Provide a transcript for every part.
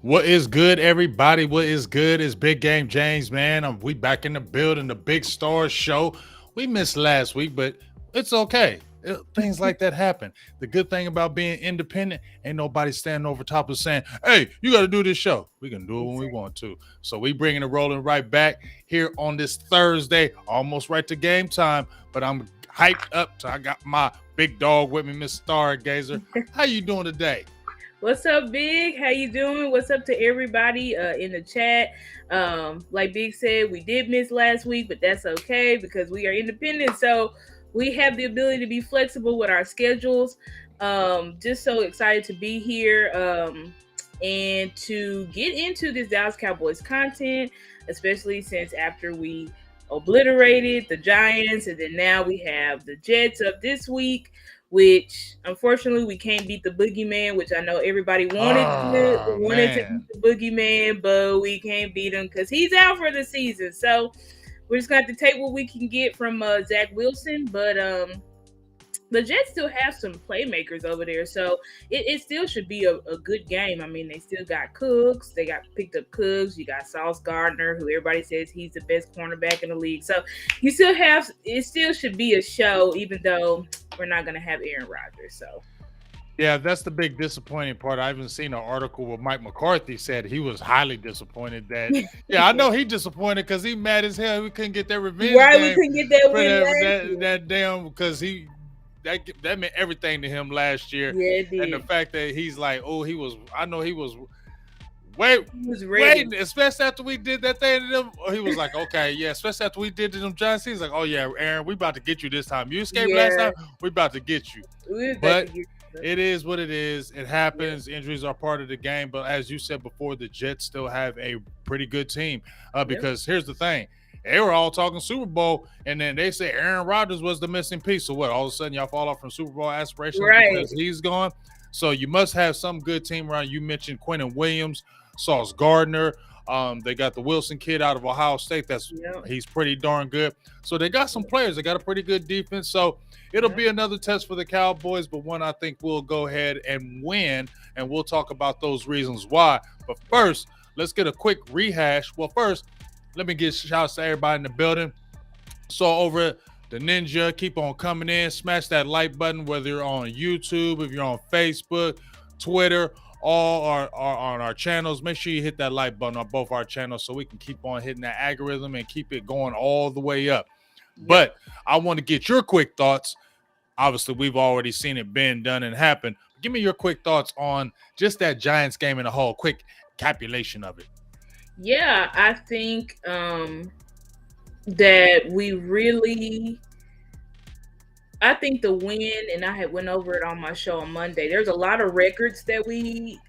What is good, everybody? What is good? It's Big Game James, man. We back in the building, the Big Stars show. We missed last week, but it's okay. Things like that happen. The good thing about being independent, ain't nobody standing over top of saying, "Hey, you got to do this show." We can do it when we Exactly. want to. So we bringing it rolling right back here on this Thursday, almost right to game time. But I'm hyped up. So I got my big dog with me, Miss Stargazer. How you doing today? What's up, Big? How you doing? What's up to everybody in the chat? Like Big said, we did miss last week, but that's okay because we are independent, so we have the ability to be flexible with our schedules. Just so excited to be here and to get into this Dallas Cowboys content, especially since after we obliterated the Giants, and then now we have the Jets up this week, which unfortunately we can't beat the boogeyman, which I know everybody Oh wanted to beat man. the boogeyman, but we can't beat him because he's out for the season. So we're just gonna have to take what we can get from Zach Wilson, but the Jets still have some playmakers over there, so it still should be a good game. I mean, they still got Cooks, they got picked up Cooks, you got Sauce Gardner, who everybody says he's the best cornerback in the league. So you still have it. Still should be a show, even though we're not going to have Aaron Rodgers. So Yeah, that's the big disappointing part. I haven't seen an article where Mike McCarthy said he was highly disappointed that. Yeah, I know he disappointed because he mad as hell. We couldn't get that revenge right, we game couldn't get that for win that last that, year. that damn because that meant everything to him last year, Yeah, it and the did. fact that he's like, oh, he was. I know he was. Wait, He was ready. waiting, especially after we did that thing to them. He was like, okay, yeah, especially after we did to them Giants. He's like, oh yeah, Aaron, we about to get you this time. You escaped last Yeah, time, we about to get you. we was about to But get. it is what it is. It Yeah, happens. Injuries are part of the game. But as you said before, the Jets still have a pretty good team. yep, Because here's the thing. They were all talking Super Bowl, and then they say Aaron Rodgers was the missing piece. So what? All of a sudden, y'all fall off from Super Bowl aspirations right. because he's gone. So you must have some good team around. You mentioned Quentin Williams, Sauce Gardner. They got the Wilson kid out of Ohio State. Yep, He's pretty darn good. So they got some yep, players. They got a pretty good defense. So it'll yep. be another test for the Cowboys, but one I think we'll go ahead and win, and we'll talk about those reasons why. But first, let's get a quick rehash. Well, first, let me get shouts to everybody in the building. So over the Ninja, keep on coming in. Smash that like button, whether you're on YouTube, if you're on Facebook, Twitter, all are on our channels. Make sure you hit that like button on both our channels so we can keep on hitting that algorithm and keep it going all the way up. Yep. But I want to get your quick thoughts. Obviously, we've already seen it been done and happen. Give me your quick thoughts on just that Giants game in a whole, quick capulation of it. Yeah, I think that we really I think the win, and I had went over it on my show on Monday. There's a lot of records that we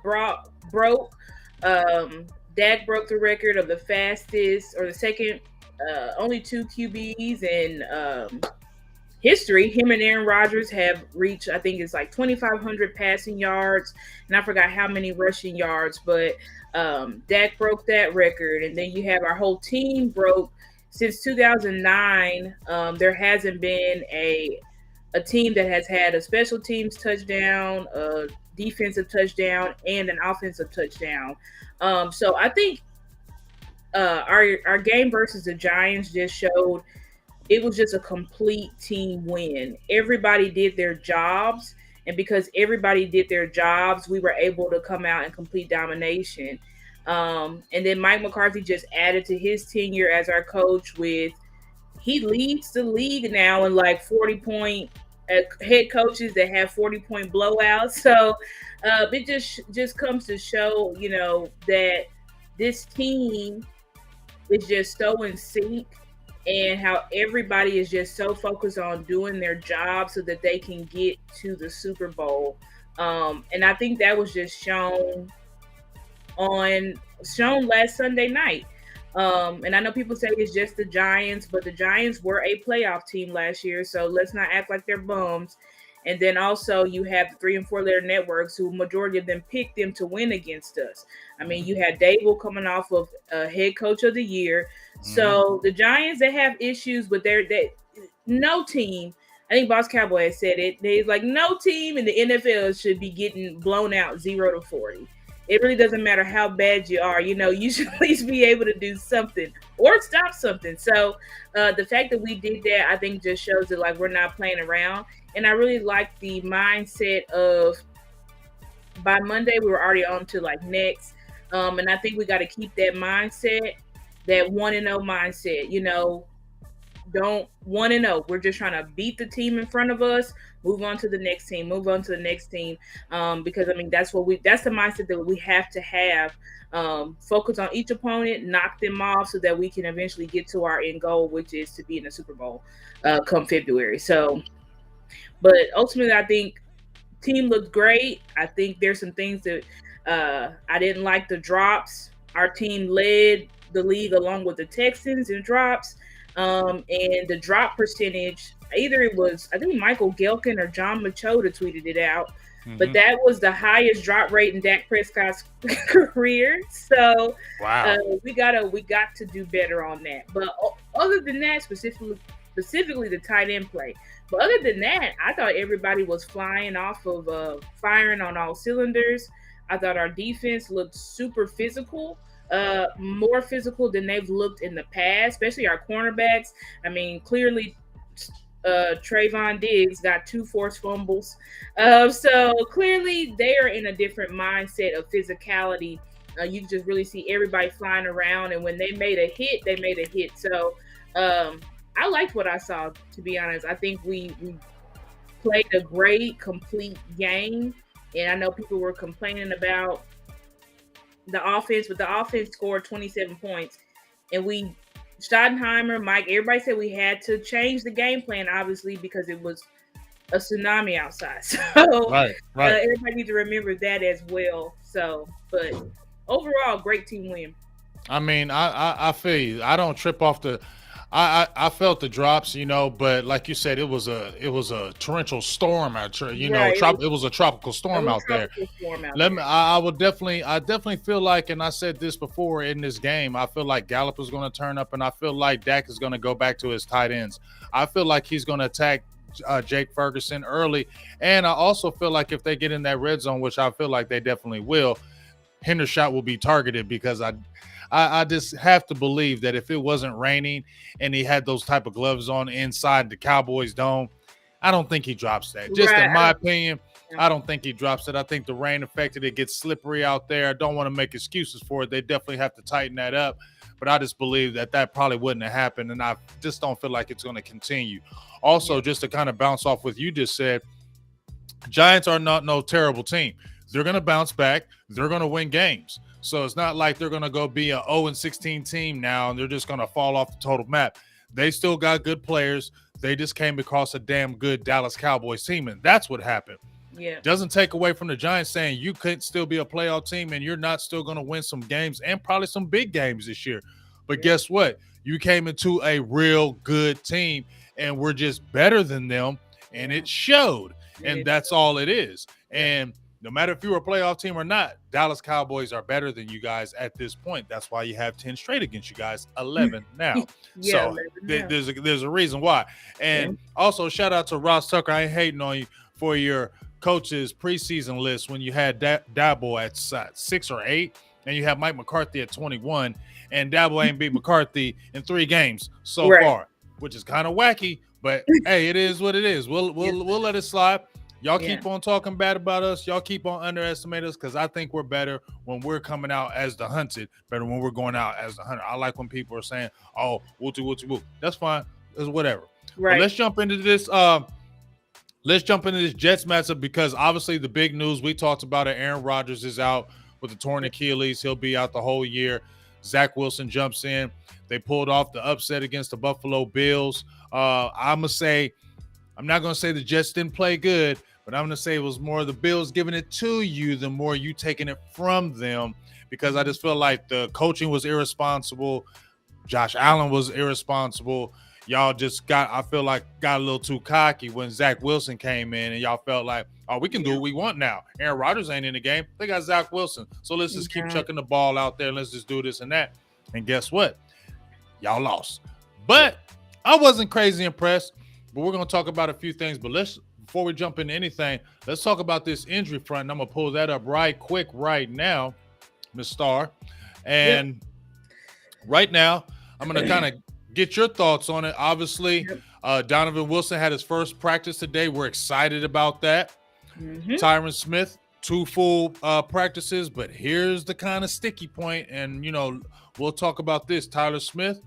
broke. Dak broke the record of the fastest or the second only two QBs in history. Him and Aaron Rodgers have reached, I think it's like 2,500 passing yards, and I forgot how many rushing yards, but Dak broke that record. And then you have our whole team broke since 2009. There hasn't been a team that has had a special teams touchdown, a defensive touchdown, and an offensive touchdown. So I think our game versus the Giants just showed it was just a complete team win. Everybody did their jobs, and because everybody did their jobs, we were able to come out and complete domination. And then Mike McCarthy just added to his tenure as our coach with he leads the league now in like 40-point head coaches that have 40-point blowouts. So it just comes to show, that this team is just so in sync and how everybody is just so focused on doing their job so that they can get to the Super Bowl. And I think that was just on shown last Sunday night. And I know people say it's just the Giants, but the Giants were a playoff team last year, so let's not act like they're bums. And then also you have the 3 and 4 letter networks who majority of them picked them to win against us. I mean, you had Dable coming off of head coach of the year. Mm-hmm. So the Giants, they have issues with no team. I think Boss Cowboy has said it. He's like no team in the NFL should be getting blown out 0-40. it really doesn't matter how bad you are. You should at least be able to do something or stop something. So the fact that we did that, I think, just shows that like we're not playing around. And I really like the mindset of by Monday we were already on to like next. And I think we got to keep that mindset, that 1-0 mindset. Don't 1-0. We're just trying to beat the team in front of us, move on to the next team, move on to the next team. Because I mean that's the mindset that we have to have. Focus on each opponent, knock them off so that we can eventually get to our end goal, which is to be in the Super Bowl come February. So, but ultimately I think team looked great. I think there's some things that I didn't like the drops. Our team led the league along with the Texans in drops. And the drop percentage, either it was, I think Michael Gelkin or John Machota tweeted it out, but that was the highest drop rate in Dak Prescott's career. So wow, we got to do better on that. But other than that, specifically the tight end play. But other than that, I thought everybody was flying off of firing on all cylinders. I thought our defense looked super physical. More physical than they've looked in the past, especially our cornerbacks. I mean, clearly, Trayvon Diggs got 2 forced fumbles. So clearly they are in a different mindset of physicality. You just really see everybody flying around, and when they made a hit, they made a hit. So I liked what I saw, to be honest. I think we played a great, complete game, and I know people were complaining about the offense, but the offense scored 27 points. And Staudenheimer, Mike, everybody said we had to change the game plan, obviously, because it was a tsunami outside. So right. Everybody needs to remember that as well. So, but overall, great team win. I mean, I feel you. I don't trip off the. I felt the drops, but like you said, it was a torrential storm out there. It was a tropical storm out there. I definitely feel like, and I said this before in this game, I feel like Gallup is going to turn up, and I feel like Dak is going to go back to his tight ends. I feel like he's going to attack Jake Ferguson early, and I also feel like if they get in that red zone, which I feel like they definitely will, Hendershot will be targeted because I just have to believe that if it wasn't raining and he had those type of gloves on inside the Cowboys dome, I don't think he drops that. Just in my opinion, I don't think he drops it. I think the rain affected it, gets slippery out there. I don't want to make excuses for it. They definitely have to tighten that up. But I just believe that probably wouldn't have happened, and I just don't feel like it's going to continue. Also, just to kind of bounce off what you just said, Giants are not no terrible team. They're going to bounce back. They're going to win games. So it's not like they're going to go be an 0-16 team now and they're just going to fall off the total map. They still got good players. They just came across a damn good Dallas Cowboys team, and that's what happened. Yeah. Doesn't take away from the Giants saying you could still be a playoff team and you're not still going to win some games and probably some big games this year. But guess what? You came into a real good team and we're just better than them, and it showed. And that's all it is. And no matter if you're a playoff team or not, Dallas Cowboys are better than you guys at this point. That's why you have 10 straight against you guys, 11 now. So 11 now. There's a reason why. And also shout out to Ross Tucker. I ain't hating on you for your coach's preseason list when you had Dabo at 6 or 8 and you have Mike McCarthy at 21, and Dabo ain't beat McCarthy in 3 games so far, which is kind of wacky, but hey, it is what it is. We'll let it slide. Y'all keep on talking bad about us. Y'all keep on underestimating us because I think we're better when we're coming out as the hunted, better when we're going out as the hunter. I like when people are saying, oh, woo. That's fine. It's whatever. Right. But let's jump into this. Jets matchup because obviously the big news we talked about it. Aaron Rodgers is out with the torn Achilles. He'll be out the whole year. Zach Wilson jumps in. They pulled off the upset against the Buffalo Bills. I'm not going to say the Jets didn't play good, but I'm going to say it was more the Bills giving it to you than more you taking it from them, because I just feel like the coaching was irresponsible. Josh Allen was irresponsible. Y'all just got a little too cocky when Zach Wilson came in, and y'all felt like, oh, we can do what we want now. Aaron Rodgers ain't in the game. They got Zach Wilson. So let's just keep chucking the ball out there and let's just do this and that. And guess what? Y'all lost. But I wasn't crazy impressed. But we're going to talk about a few things. But before we jump into anything, let's talk about this injury front. And I'm going to pull that up right quick right now. Miss Star. And right now, I'm going to kind of get your thoughts on it. Obviously, Donovan Wilson had his first practice today. We're excited about that. Tyron Smith, 2 full practices, but here's the kind of sticky point, and we'll talk about this. Tyler Smith,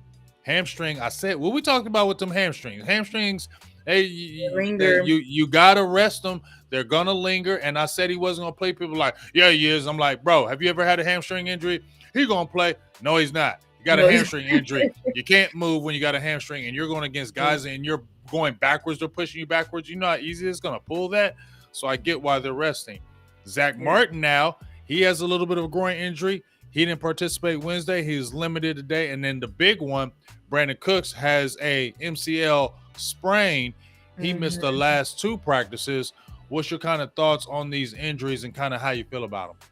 hamstring. I said, what we talked about with them hamstrings? Hamstrings, hey, you gotta rest them. They're gonna linger. And I said he wasn't gonna play. People like, yeah, he is. I'm like, bro, have you ever had a hamstring injury? He gonna play? No, he's not. You got a hamstring injury. You can't move when you got a hamstring, and you're going against guys, and you're going backwards. They're pushing you backwards. You know how easy it's gonna pull that. So I get why they're resting. Zach Martin now, he has a little bit of a groin injury. He didn't participate Wednesday. He's limited today. And then the big one, Brandon Cooks has a MCL sprain. He missed the last 2 practices. What's your kind of thoughts on these injuries and kind of how you feel about them?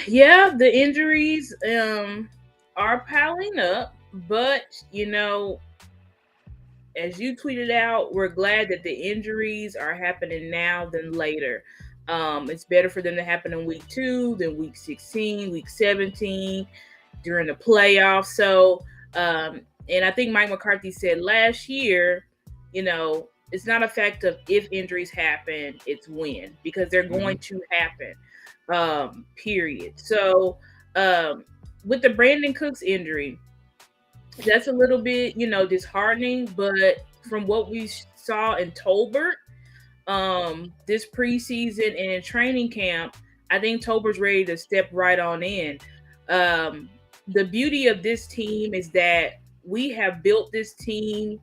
Yeah, the injuries are piling up. But, as you tweeted out, we're glad that the injuries are happening now than later. It's better for them to happen in week 2 than week 16, week 17, during the playoffs. So, and I think Mike McCarthy said last year, it's not a fact of if injuries happen, it's when, because they're going to happen, period. So, with the Brandon Cooks injury, that's a little bit, disheartening, but from what we saw in Tolbert, this preseason and in training camp, I think Tolbert's ready to step right on in. The beauty of this team is that we have built this team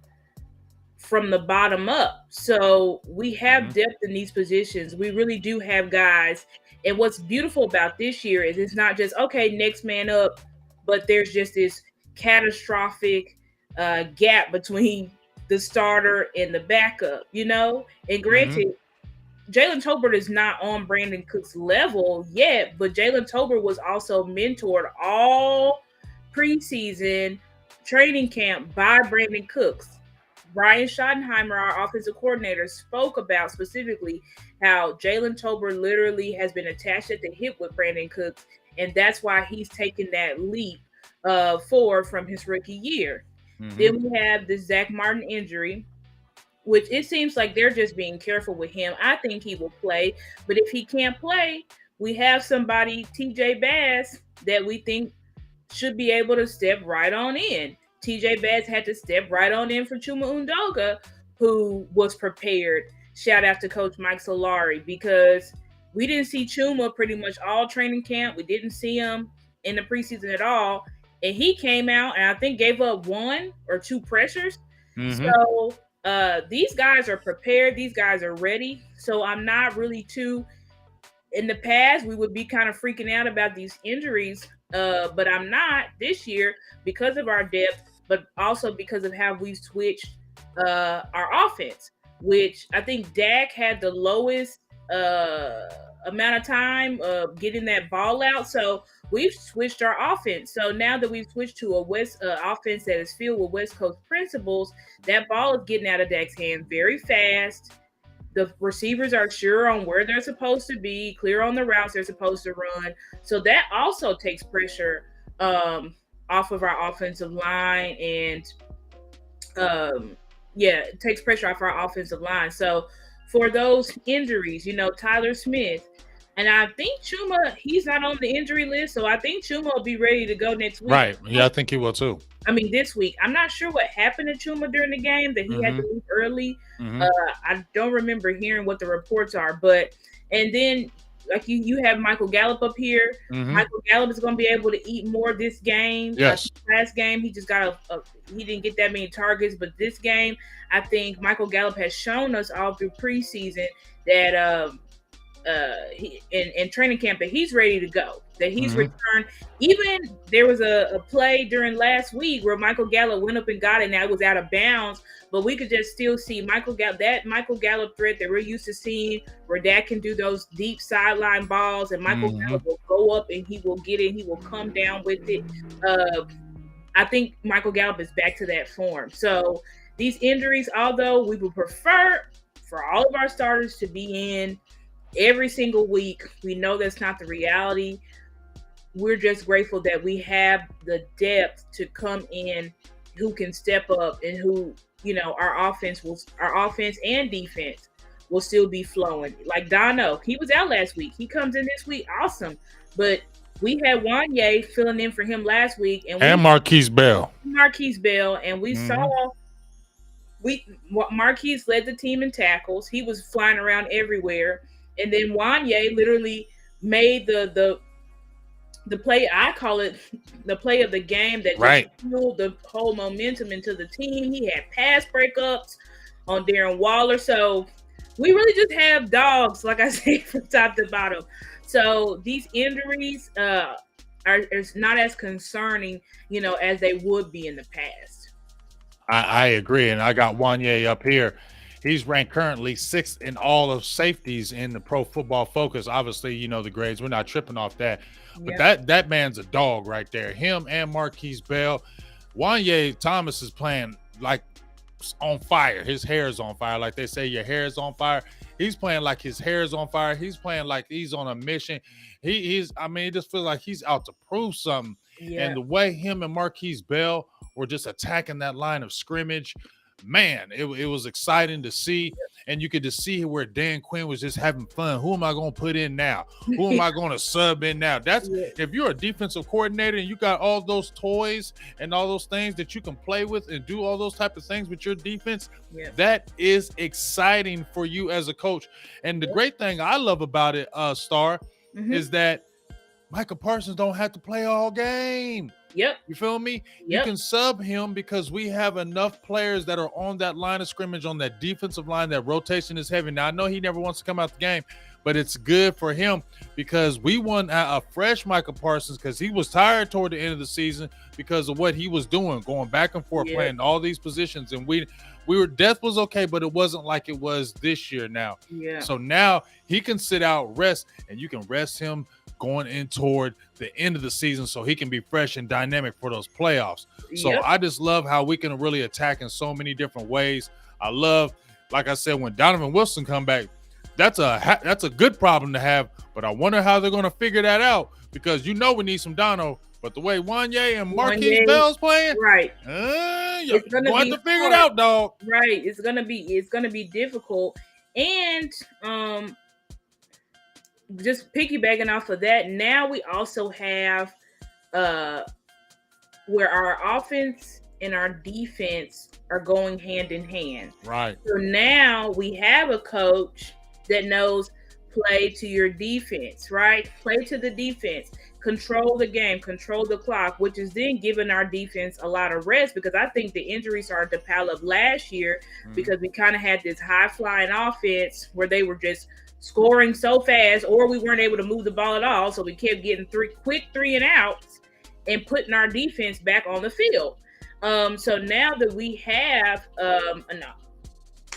from the bottom up. So we have depth in these positions. We really do have guys. And what's beautiful about this year is it's not just, okay, next man up, but there's just this catastrophic gap between the starter and the backup, And granted, Jalen Tolbert is not on Brandon Cook's level yet, but Jalen Tolbert was also mentored all preseason training camp by Brandon Cooks. Brian Schottenheimer, our offensive coordinator, spoke about specifically how Jalen Tolbert literally has been attached at the hip with Brandon Cooks, and that's why he's taken that leap forward from his rookie year. Then we have the Zach Martin injury, which it seems like they're just being careful with him. I think he will play, but if he can't play, we have somebody, TJ Bass, that we think should be able to step right on in. TJ Bass had to step right on in for Chuma Undoga, who was prepared. Shout out to Coach Mike Solari, because we didn't see Chuma pretty much all training camp. We didn't see him in the preseason at all. And he came out and I think gave up 1 or 2 pressures. So these guys are prepared. These guys are ready. So I'm not really too, in the past, we would be kind of freaking out about these injuries. But I'm not this year because of our depth, but also because of how we switched our offense, which I think Dak had the lowest amount of time of getting that ball out. So we've switched our offense. So now that we've switched to a offense that is filled with West Coast principles, that ball is getting out of Dak's hands very fast. The receivers are sure on where they're supposed to be, clear on the routes they're supposed to run. So that also takes pressure off of our offensive line, and it takes pressure off our offensive line. So for those injuries, Tyler Smith, and I think Chuma, he's not on the injury list, so I think Chuma will be ready to go next week. Right. Yeah, I think he will too. I mean, this week. I'm not sure what happened to Chuma during the game, that he had to leave early. I don't remember hearing what the reports are, but and then like you have Michael Gallup up here. Michael Gallup is going to be able to eat more this game. Yes. Last game, he just got he didn't get that many targets, but this game, I think Michael Gallup has shown us all through preseason that in training camp that he's ready to go, that he's returned. Even there was a play during last week where Michael Gallup went up and got it. Now it was out of bounds, but we could just still see Michael Gallup threat that we're used to seeing, where Dak can do those deep sideline balls, and Michael Gallup will go up and he will get it. He will come down with it. I think Michael Gallup is back to that form. So these injuries, although we would prefer for all of our starters to be in every single week, we know that's not the reality. we're just grateful that we have the depth to come in who can step up and who, our offense and defense will still be flowing. Like Dono, he was out last week. He comes in this week, awesome. But we had Wanye filling in for him last week, and Marquise Bell, and we saw Marquise led the team in tackles. He was flying around everywhere, and then Wanye literally made the play. I call it the play of the game that just fueled the whole momentum into the team. He had pass breakups on Darren Waller, so we really just have dogs, like I said, from top to bottom. So these injuries are not as concerning, as they would be in the past. I agree, and I got Wanye up here. He's ranked currently 6th in all of safeties in the Pro Football Focus. Obviously, the grades. We're not tripping off that. But that man's a dog right there. Him and Marquise Bell. Wanye Thomas is playing like on fire. His hair is on fire. Like they say, your hair is on fire. He's playing like his hair is on fire. He's playing like he's on a mission. It just feels like he's out to prove something. Yeah. And the way him and Marquise Bell were just attacking that line of scrimmage, man, it was exciting to see. And you could just see where Dan Quinn was just having fun. Who am I going to put in now? Who am I going to sub in now? If you're a defensive coordinator and you got all those toys and all those things that you can play with and do all those type of things with your defense, that is exciting for you as a coach. And the great thing I love about it, Star, is that Micah Parsons don't have to play all game. Yep. You feel me? Yep. You can sub him because we have enough players that are on that line of scrimmage, on that defensive line. That rotation is heavy. Now, I know he never wants to come out the game, but it's good for him because we want a fresh Micah Parsons because he was tired toward the end of the season because of what he was doing, going back and forth, playing all these positions. And depth was okay, but it wasn't like it was this year now. Yeah. So now he can sit out, rest, and you can rest him going in toward the end of the season so he can be fresh and dynamic for those playoffs. So I just love how we can really attack in so many different ways. I love, like I said, when Donovan Wilson come back, that's a good problem to have, but I wonder how they're going to figure that out because we need some Dono, but the way Wanye and Marquise Bell's playing, right? You're going to have to figure it out, dog. Right. It's gonna be difficult, and just piggybacking off of that, now we also have where our offense and our defense are going hand in hand. Right. So now we have a coach that knows play to your defense, right? Play to the defense, control the game, control the clock, which is then giving our defense a lot of rest because I think the injuries started to pile up last year because we kind of had this high-flying offense where they were just scoring so fast, or we weren't able to move the ball at all. So we kept getting quick 3-and-outs and putting our defense back on the field. So now that we have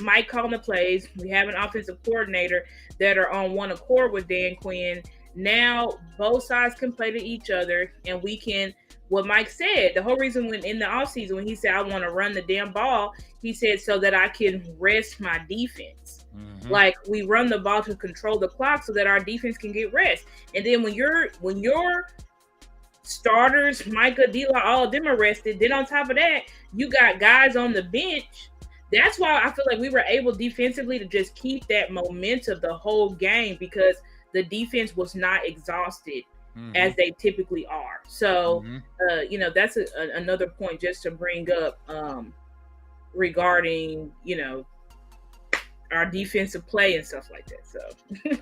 Mike calling the plays, we have an offensive coordinator that are on one accord with Dan Quinn. Now both sides can play to each other, and we can. What Mike said, the whole reason when in the offseason when he said I want to run the damn ball, he said so that I can rest my defense. Like we run the ball to control the clock so that our defense can get rest. And then when your starters, Micah, D-Law, all of them are rested, then on top of that, you got guys on the bench. That's why I feel like we were able defensively to just keep that momentum the whole game because the defense was not exhausted as they typically are. So, that's another point just to bring up regarding, our defensive play and stuff like that. So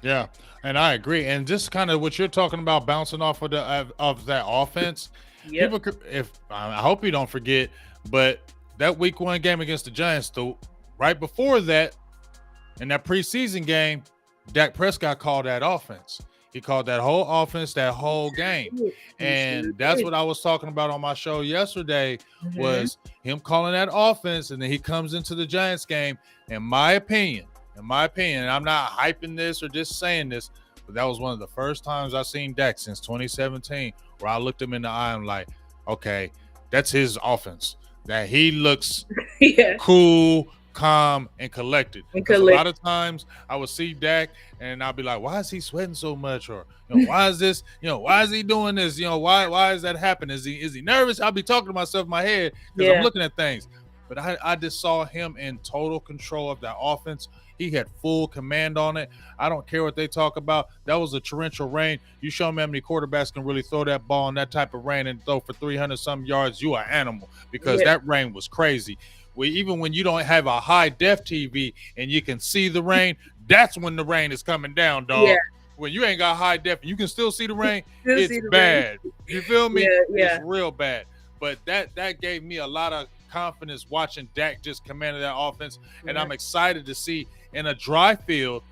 yeah, and I agree. And just kind of what you're talking about, bouncing off of that offense. People, I hope you don't forget, but that week 1 game against the Giants, right before that, in that preseason game, Dak Prescott called that offense. He called that whole offense, that whole game. And that's what I was talking about on my show yesterday was him calling that offense. And then he comes into the Giants game. In my opinion, and I'm not hyping this or just saying this, but that was one of the first times I've seen Dak since 2017 where I looked him in the eye and like, okay, that's his offense. That he looks cool, calm and collected. And Because a lot collect. of times I would see Dak and I'll be like, why is he sweating so much? Or, why is this, why is he doing this? Why is that happening? Is he nervous? I'll be talking to myself in my head because I'm Yeah. looking at things. But I just saw him in total control of that offense. He had full command on it. I don't care what they talk about. That was a torrential rain. You show me how many quarterbacks can really throw that ball in that type of rain and throw for 300 some yards. You are an animal because Yeah. that rain was crazy. Even when you don't have a high def TV and you can see the rain, that's when the rain is coming down, dog. Yeah. When you ain't got high def and you can still see the rain, Still it's see the bad. rain. You feel me? Yeah. It's real bad. But that gave me a lot of confidence watching Dak just command that offense. And Yeah. I'm excited to see in a dry field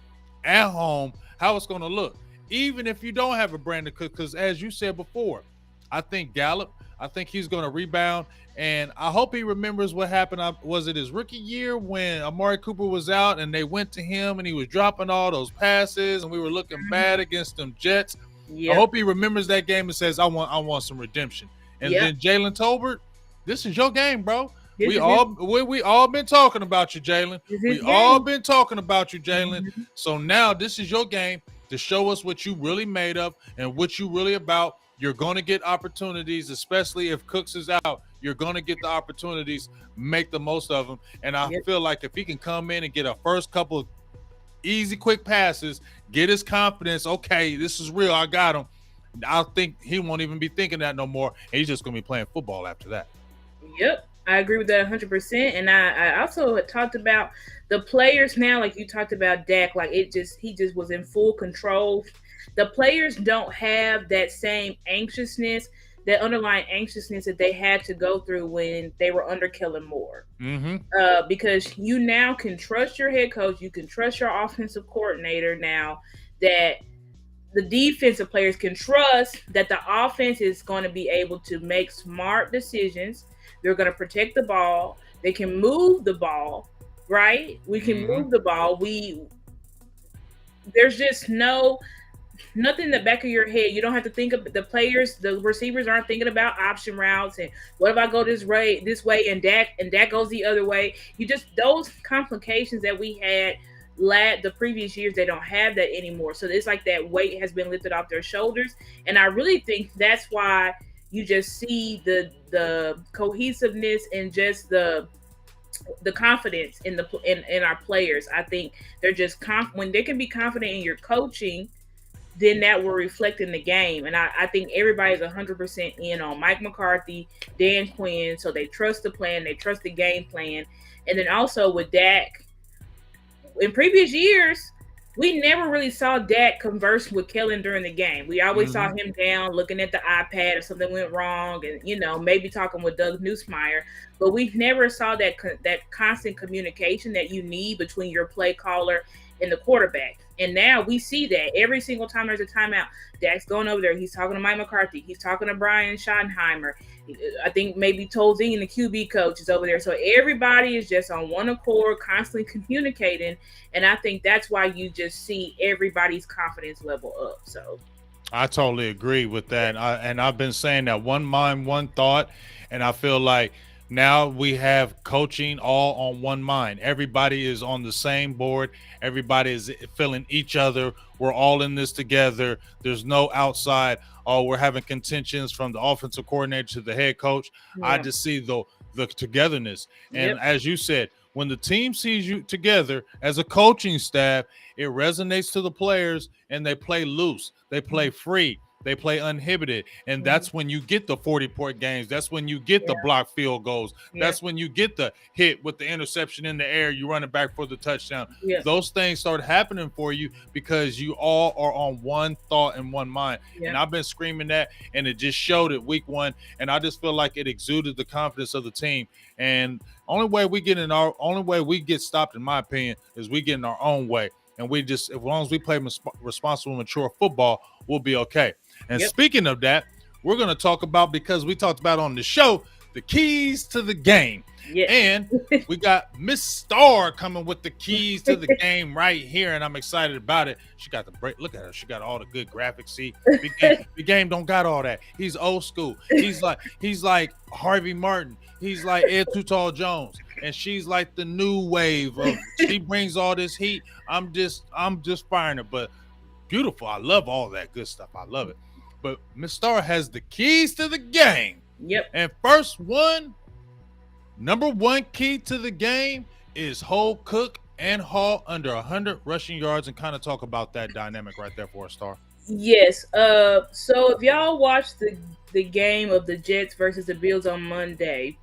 at home how it's going to look. Even if you don't have a Brandon Cook, because as you said before, I think Gallup, I think he's going to rebound. And I hope he remembers what happened. Was it his rookie year when Amari Cooper was out and they went to him and he was dropping all those passes and we were looking bad against them Jets? Yep. I hope he remembers that game and says, I want some redemption. And then Jalen Tolbert, this is your game, bro. We all been talking about you, Jalen. We all been talking about you, Jalen. Mm-hmm. So now this is your game to show us what you really made of and what you really about. You're going to get opportunities, especially if Cooks is out. You're going to get the opportunities, make the most of them. And I feel like if he can come in and get a first couple of easy, quick passes, get his confidence, okay, this is real, I got him. I think he won't even be thinking that no more. He's just going to be playing football after that. Yep. I agree with that 100%. And I also had talked about the players now, like you talked about Dak, like he just was in full control. The players don't have that same anxiousness, that underlying anxiousness that they had to go through when they were under Kellen Moore. Mm-hmm. Because you now can trust your head coach, you can trust your offensive coordinator now, that the defensive players can trust that the offense is going to be able to make smart decisions. They're going to protect the ball. They can move the ball, right? We can move the ball. There's just nothing in the back of your head. You don't have to think of the players. The receivers aren't thinking about option routes and what if I go this way and Dak goes the other way. Those complications that we had the previous years, they don't have that anymore. So it's like that weight has been lifted off their shoulders. And I really think that's why you just see the cohesiveness and just the confidence in our players. I think they're just when they can be confident in your coaching, then that will reflect in the game. And I think everybody's 100% in on Mike McCarthy, Dan Quinn, so they trust the plan, they trust the game plan. And then also with Dak, in previous years, we never really saw Dak converse with Kellen during the game. We always saw him down looking at the iPad if something went wrong and, maybe talking with Doug Nussmeier. But we never saw that constant communication that you need between your play caller and the quarterback. And now we see that every single time there's a timeout, Dak's going over there. He's talking to Mike McCarthy. He's talking to Brian Schottenheimer. I think maybe Tolzien, the QB coach, is over there. So everybody is just on one accord, constantly communicating. And I think that's why you just see everybody's confidence level up. So I totally agree with that. And I've been saying that one mind, one thought. And I feel like now we have coaching all on one mind. Everybody is on the same board. Everybody is feeling each other. We're all in this together. There's no outside. Oh, we're having contentions from the offensive coordinator to the head coach. Yeah. I just see the togetherness. And as you said, when the team sees you together as a coaching staff, it resonates to the players and they play loose. They play free. They play uninhibited. And that's when you get the 40-point games. That's when you get the blocked field goals. That's when you get the hit with the interception in the air. You run it back for the touchdown. Those things start happening for you because you all are on one thought and one mind. And I've been screaming that, and it just showed it week one. And I just feel like it exuded the confidence of the team. And only way we get stopped, in my opinion, is we get in our own way. And we just, as long as we play responsible, mature football, we'll be okay. And speaking of that, we're going to talk about, because we talked about on the show, the keys to the game. Yeah. And we got Miss Star coming with the keys to the game right here, and I'm excited about it. She got the break. Look at her. She got all the good graphics. See, the game don't got all that. He's old school. He's like Harvey Martin. He's like Ed Too Tall Jones, and she's like the new wave of. She brings all this heat. I'm just firing her, but beautiful. I love all that good stuff. I love it. But Miss Star has the keys to the game. Yep. And first one. Number one key to the game is hold Cook and Hall under 100 rushing yards, and kind of talk about that dynamic right there for a Star. Yes. So if y'all watched the game of the Jets versus the Bills on Monday,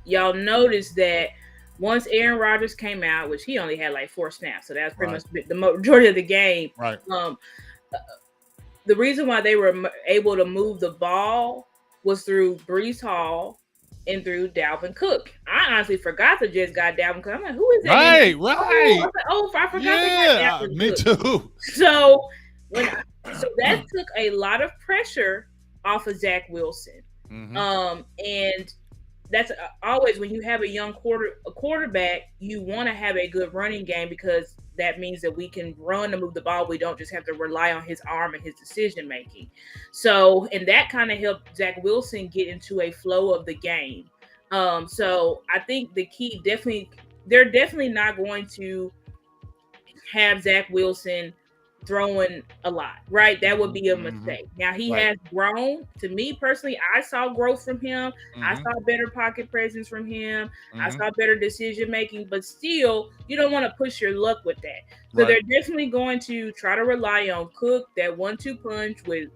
y'all noticed that once Aaron Rodgers came out, which he only had like 4 snaps, so that's pretty much the majority of the game. Right. The reason why they were able to move the ball was through Breece Hall and through Dalvin Cook. I honestly forgot the Jets got Dalvin Cook. I'm like, who is that? Right. I forgot they got Dalvin me Cook. too. So that took a lot of pressure off of Zach Wilson. Mm-hmm. And that's always when you have a young quarterback, you want to have a good running game because that means that we can run and move the ball. We don't just have to rely on his arm and his decision making. So, and that kind of helped Zach Wilson get into a flow of the game. So I think the key they're definitely not going to have Zach Wilson throwing a lot, right? That would be a mistake. Now he has grown. To me personally, I saw growth from him. I saw better pocket presence from him. I saw better decision making, but still, you don't want to push your luck with that. So they're definitely going to try to rely on Cook, that 1-2 punch with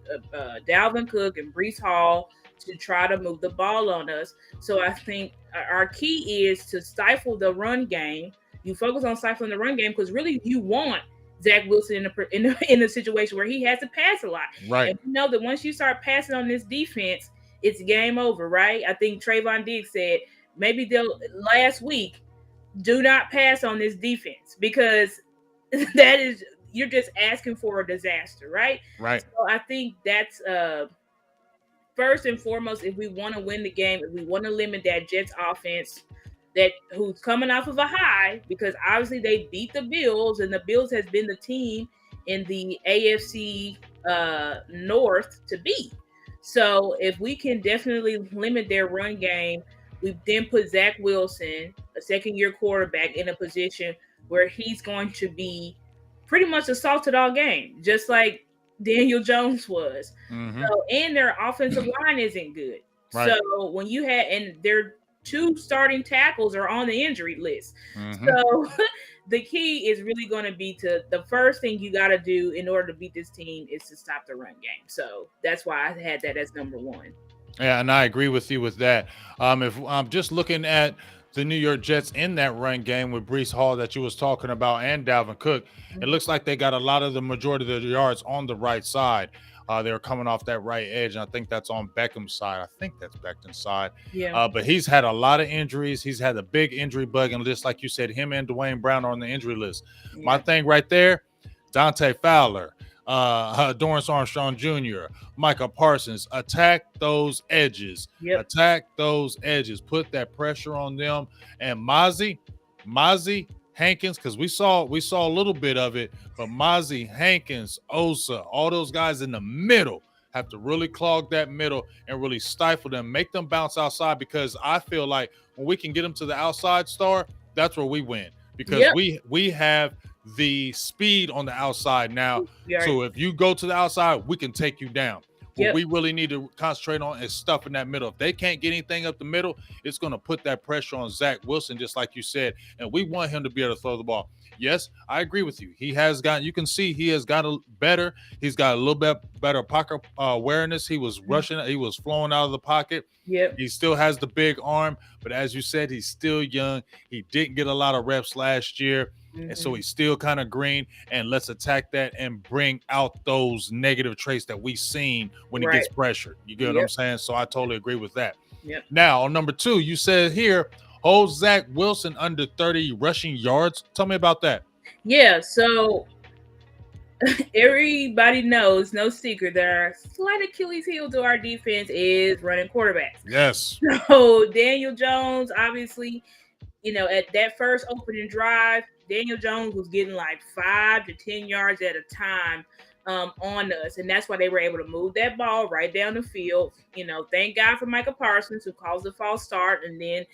Dalvin Cook and Breece Hall to try to move the ball on us. So I think our key is to stifle the run game. You focus on stifling the run game because really you want Zach Wilson in a situation where he has to pass a lot. Right. And you know that once you start passing on this defense, it's game over, right? I think Trayvon Diggs said maybe last week, do not pass on this defense because that is, you're just asking for a disaster, right? Right. So I think that's first and foremost, if we want to win the game, if we want to limit that Jets offense who's coming off of a high, because obviously they beat the Bills, and the Bills has been the team in the AFC North to beat. So if we can definitely limit their run game, we then put Zach Wilson, a second-year quarterback, in a position where he's going to be pretty much assaulted all game, just like Daniel Jones was. So, and their offensive line isn't good. Right. So when you and their 2 starting tackles are on the injury list. So the key is really going to be the first thing you got to do in order to beat this team is to stop the run game. So that's why I had that as number 1. Yeah, and I agree with you with that. If I'm just looking at the New York Jets in that run game with Breece Hall that you was talking about and Dalvin Cook, it looks like they got a lot of the majority of the yards on the right side. They're coming off that right edge, and I think that's on Beckham's side. I think that's Beckham's side. Yeah. But he's had a lot of injuries. He's had a big injury bug, and just like you said, him and Dwayne Brown are on the injury list. Yeah. My thing right there, Dante Fowler, Dorrance Armstrong Jr., Micah Parsons, attack those edges. Yep. Attack those edges. Put that pressure on them. And Mozzie Hankins, because we saw a little bit of it, but Mozzie, Hankins, Osa, all those guys in the middle have to really clog that middle and really stifle them, make them bounce outside, because I feel like when we can get them to the outside, Star, that's where we win, because we have the speed on the outside now. So if you go to the outside, we can take you down. What we really need to concentrate on is stuff in that middle. If they can't get anything up the middle, it's going to put that pressure on Zach Wilson, just like you said. And we want him to be able to throw the ball. Yes, I agree with you. He has gotten, you can see he has gotten better. He's got a little bit better pocket awareness. He was rushing. He was flowing out of the pocket. Yep. He still has the big arm. But as you said, he's still young. He didn't get a lot of reps last year. And so he's still kind of green, and let's attack that and bring out those negative traits that we've seen when he gets pressured. You get what I'm saying? So I totally agree with that. Yep. Now, on number 2, you said here, hold Zach Wilson under 30 rushing yards. Tell me about that. Yeah, so everybody knows, no secret, that our slight Achilles heel to our defense is running quarterbacks. Yes. So Daniel Jones, obviously, at that first opening drive, Daniel Jones was getting like 5 to 10 yards at a time on us. And that's why they were able to move that ball right down the field. Thank God for Micah Parsons, who caused the false start. And then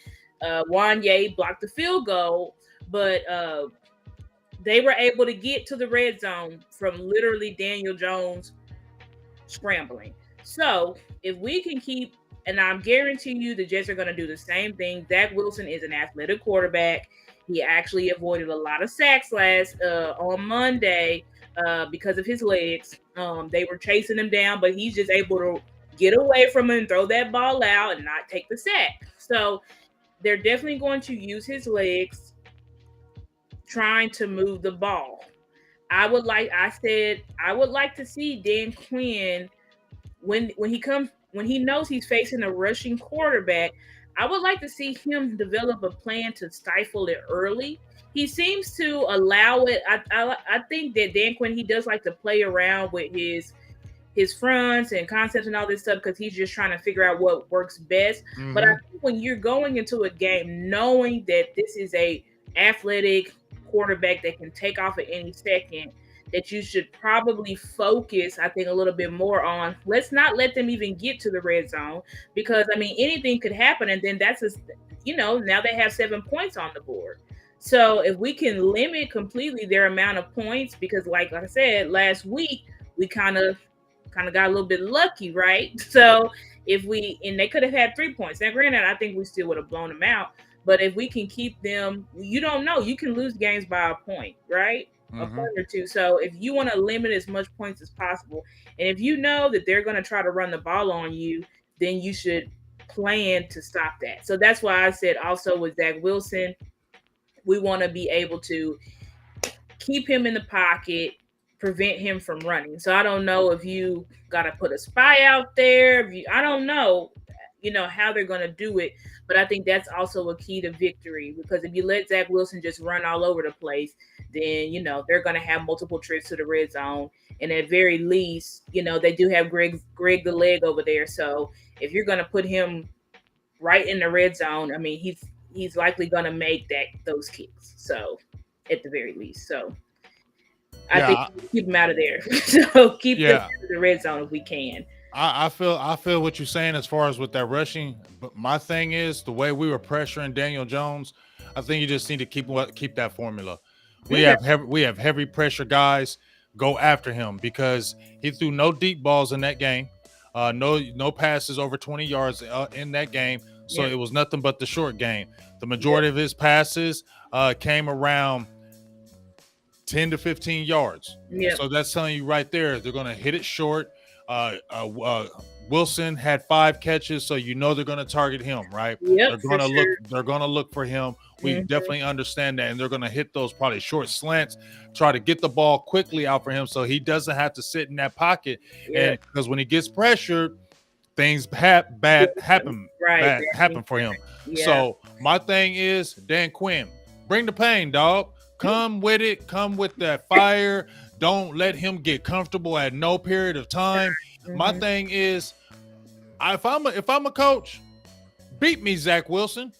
Wanye blocked the field goal. But they were able to get to the red zone from literally Daniel Jones scrambling. So if we can keep, and I'm guaranteeing you the Jets are going to do the same thing. Zach Wilson is an athletic quarterback. He actually avoided a lot of sacks on Monday because of his legs. They were chasing him down, but he's just able to get away from him, throw that ball out, and not take the sack. So they're definitely going to use his legs trying to move the ball. I would like to see Dan Quinn when he knows he's facing a rushing quarterback. I would like to see him develop a plan to stifle it early. He seems to allow it. I think that Dan Quinn, he does like to play around with his fronts and concepts and all this stuff because he's just trying to figure out what works best. Mm-hmm. But I think when you're going into a game knowing that this is a athletic quarterback that can take off at any second, that you should probably focus, I think, a little bit more on, let's not let them even get to the red zone, because anything could happen, and then that's now they have 7 points on the board. So if we can limit completely their amount of points, because like I said last week, we kind of got a little bit lucky, right? So and they could have had 3 points. Now, granted, I think we still would have blown them out. But if we can keep them, you don't know. You can lose games by a point, right? Mm-hmm. A point or two. So if you want to limit as much points as possible, and if you know that they're going to try to run the ball on you, then you should plan to stop that. So that's why I said also with Zach Wilson, we want to be able to keep him in the pocket, prevent him from running. So I don't know if you got to put a spy out there. I don't know. How they're going to do it. But I think that's also a key to victory, because if you let Zach Wilson just run all over the place, then, they're going to have multiple trips to the red zone. And at very least, they do have Greg the leg over there. So if you're going to put him right in the red zone, he's likely going to make those kicks. So at the very least. So I think keep him out of there. So keep them out of the red zone if we can. I feel what you're saying as far as with that rushing, but my thing is the way we were pressuring Daniel Jones. I think you just need to keep that formula. We have heavy pressure guys go after him, because he threw no deep balls in that game, no passes over 20 yards in that game. So it was nothing but the short game. The majority of his passes came around 10 to 15 yards. Yeah. So that's telling you right there they're going to hit it short. Wilson had 5 catches, so they're going to target him, right? Yep, they're going to look for him. We definitely understand that, and they're going to hit those probably short slants, try to get the ball quickly out for him so he doesn't have to sit in that pocket. And because when he gets pressured, things happen for him. Yeah. So my thing is, Dan Quinn, bring the pain, dog. Come with it. Come with that fire. Don't let him get comfortable at no period of time. Mm-hmm. My thing is, if I'm a coach, beat me, Zach Wilson.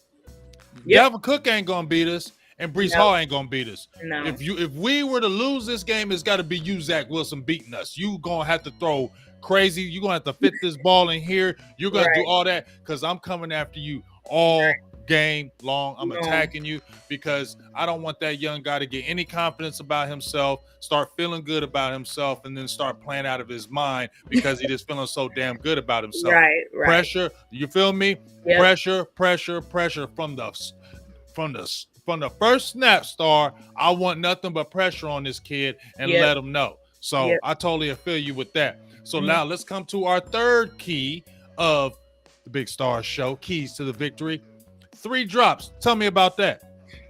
Yep. Dalvin Cook ain't gonna beat us, and Breece Hall ain't gonna beat us. No. If we were to lose this game, it's got to be you, Zach Wilson, beating us. You gonna have to throw crazy. You gonna have to fit this ball in here. You're gonna do all that, because I'm coming after you all game long. I'm attacking you, because I don't want that young guy to get any confidence about himself, start feeling good about himself, and then start playing out of his mind because he just feeling so damn good about himself. Right. Pressure, you feel me? Yep. Pressure from the first snap, Star. I want nothing but pressure on this kid and let him know. So I totally feel you with that. So now let's come to our third key of the Big Star Show, keys to the victory. 3 drops. Tell me about that.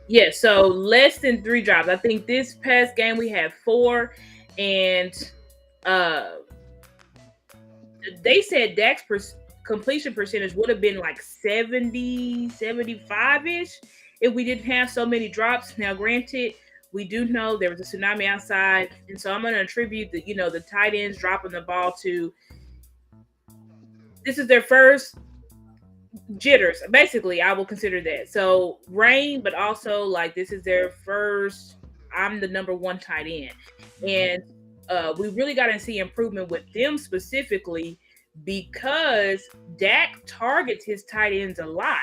Yeah, so less than 3 drops. I think this past game we had 4, and they said Dak's completion percentage would have been like 70, 75-ish if we didn't have so many drops. Now, granted, we do know there was a tsunami outside, and so I'm going to attribute the tight ends dropping the ball to this is their first jitters. Basically, I will consider that. So rain, but also like this is their first. I'm the number one tight end, and we really got to see improvement with them specifically because Dak targets his tight ends a lot.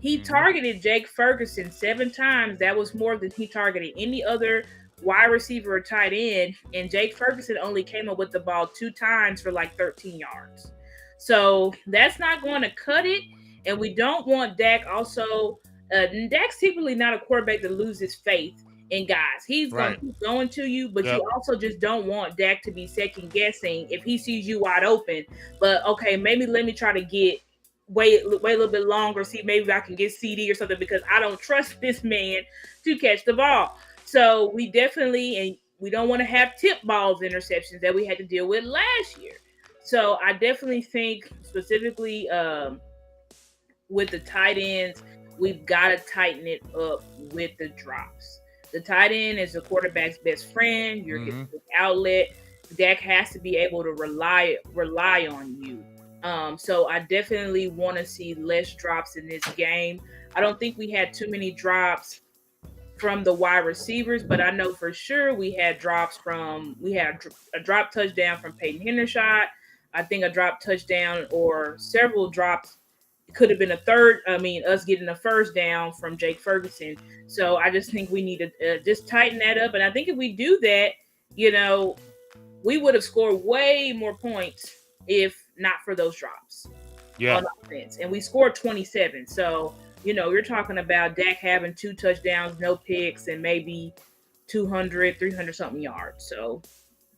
He targeted Jake Ferguson 7 times. That was more than he targeted any other wide receiver or tight end. And Jake Ferguson only came up with the ball 2 times for like 13 yards. So that's not going to cut it. And we don't want Dak also. Dak's typically not a quarterback that loses faith in guys. He's going to keep going to you, but you also just don't want Dak to be second guessing if he sees you wide open. But okay, maybe let me try to wait a little bit longer, see maybe I can get CD or something because I don't trust this man to catch the ball. So we definitely, and we don't want to have tip balls interceptions that we had to deal with last year. So I definitely think specifically with the tight ends, we've got to tighten it up with the drops. The tight end is the quarterback's best friend. You're getting the outlet. Dak has to be able to rely on you. So I definitely want to see less drops in this game. I don't think we had too many drops from the wide receivers, but I know for sure we had a drop touchdown from Peyton Hendershot. I think a drop touchdown or several drops could have been us getting a first down from Jake Ferguson. So I just think we need to just tighten that up. And I think if we do that, we would have scored way more points if not for those drops on offense. And we scored 27. So, you're talking about Dak having 2 touchdowns, no picks, and maybe 200, 300 something yards. So,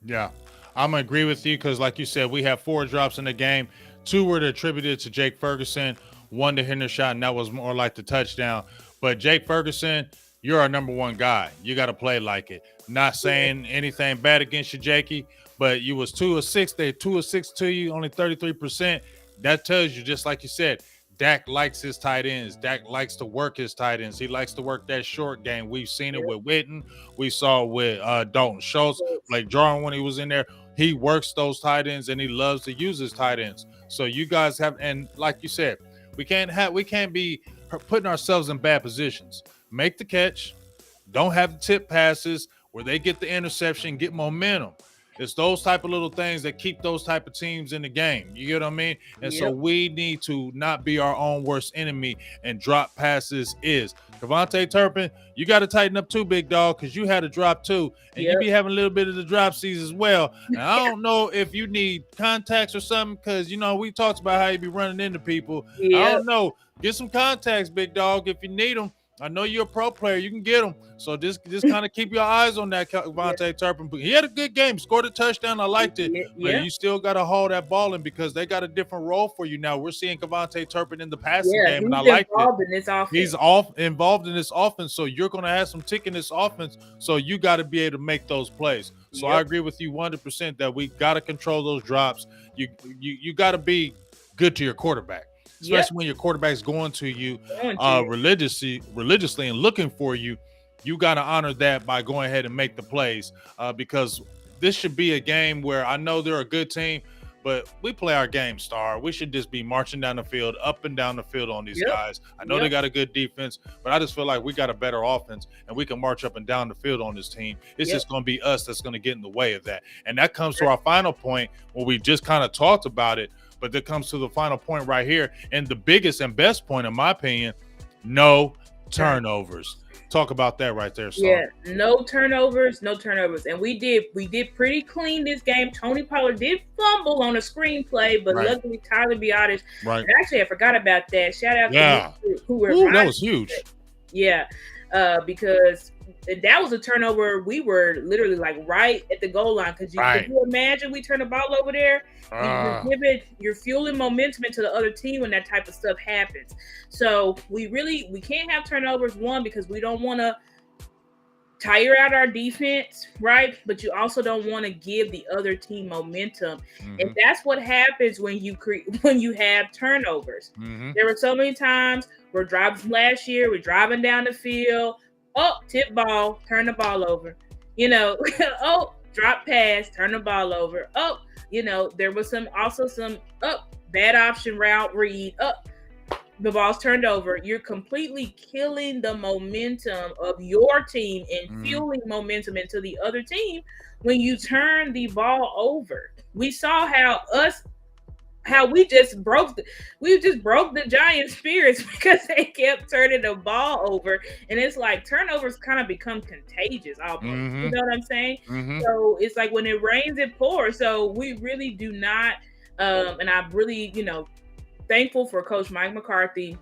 yeah, I'm going to agree with you because, like you said, we have 4 drops in the game. 2 were attributed to Jake Ferguson, 1 to Hendershot, and that was more like the touchdown. But Jake Ferguson, you're our number 1 guy. You got to play like it. Not saying anything bad against you, Jakey, but you was 2 of 6. They 2 of 6 to you, only 33%. That tells you, just like you said, Dak likes his tight ends. Dak likes to work his tight ends. He likes to work that short game. We've seen it with Witten. We saw it with Dalton Schultz, Blake Jarwin when he was in there. He works those tight ends and he loves to use his tight ends. So you guys have, and like you said, we can't be putting ourselves in bad positions. Make the catch. Don't have the tip passes where they get the interception, get momentum. It's those type of little things that keep those type of teams in the game. You get what I mean? And so we need to not be our own worst enemy and drop passes is. KaVontae Turpin, you got to tighten up too, big dog, because you had a drop too. And you be having a little bit of the drop seas as well. And I don't know if you need contacts or something because, we talked about how you be running into people. I don't know. Get some contacts, big dog, if you need them. I know you're a pro player. You can get them. So just kind of keep your eyes on that KaVontae Turpin. He had a good game. Scored a touchdown. I liked it. But you still got to hold that ball in because they got a different role for you now. We're seeing KaVontae Turpin in the passing game, and I like it. He's involved in this offense, so you're going to have some tick in this offense. So you got to be able to make those plays. So I agree with you 100% that we got to control those drops. You got to be good to your quarterback. Especially when your quarterback's going to you religiously and looking for you, you got to honor that by going ahead and make the plays because this should be a game where I know they're a good team, but we play our game, Star. We should just be marching down the field, up and down the field on these guys. I know they got a good defense, but I just feel like we got a better offense and we can march up and down the field on this team. It's just going to be us that's going to get in the way of that. And that comes to our final point where we just kind of talked about it. But that comes to the final point right here. And the biggest and best point, in my opinion, no turnovers. Talk about that right there, Star. Yeah, no turnovers. And we did pretty clean this game. Tony Pollard did fumble on a screenplay, but luckily Tyler Biotis. And actually, I forgot about that. Shout out to who were that was huge. Yeah, because that was a turnover. We were literally like right at the goal line because could you imagine we turn the ball over there? You're fueling momentum into the other team when that type of stuff happens. So we can't have turnovers, one, because we don't want to tire out our defense, right? But you also don't want to give the other team momentum. And that's what happens when you have turnovers. There were so many times we're driving down the field, Oh, tip ball, turn the ball over. You know, oh, drop pass, turn the ball over. Oh, you know, there was some bad option route read. The ball's turned over. You're completely killing the momentum of your team and fueling momentum into the other team when you turn the ball over. We saw how we just broke the Giants' spirits because they kept turning the ball over, and it's like turnovers kind of become contagious almost. You know what I'm saying? So it's like when it rains, it pours. So we really do not, and I'm really, thankful for Coach Mike McCarthy,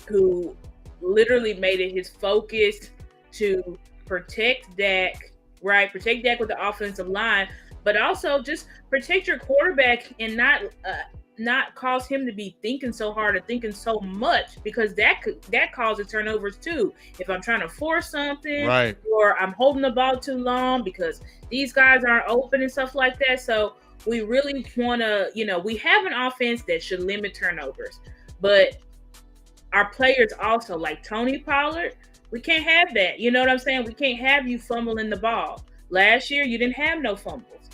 who literally made it his focus to protect Dak, right? Protect Dak with the offensive line, but also just protect your quarterback and not cause him to be thinking so hard and thinking so much, because that causes turnovers too. If I'm trying to force something, right, or I'm holding the ball too long because these guys aren't open and stuff like that. So we really want to, we have an offense that should limit turnovers, but our players also, like Tony Pollard, we can't have that. You know what I'm saying? We can't have you fumbling the ball. Last year, you didn't have no fumbles.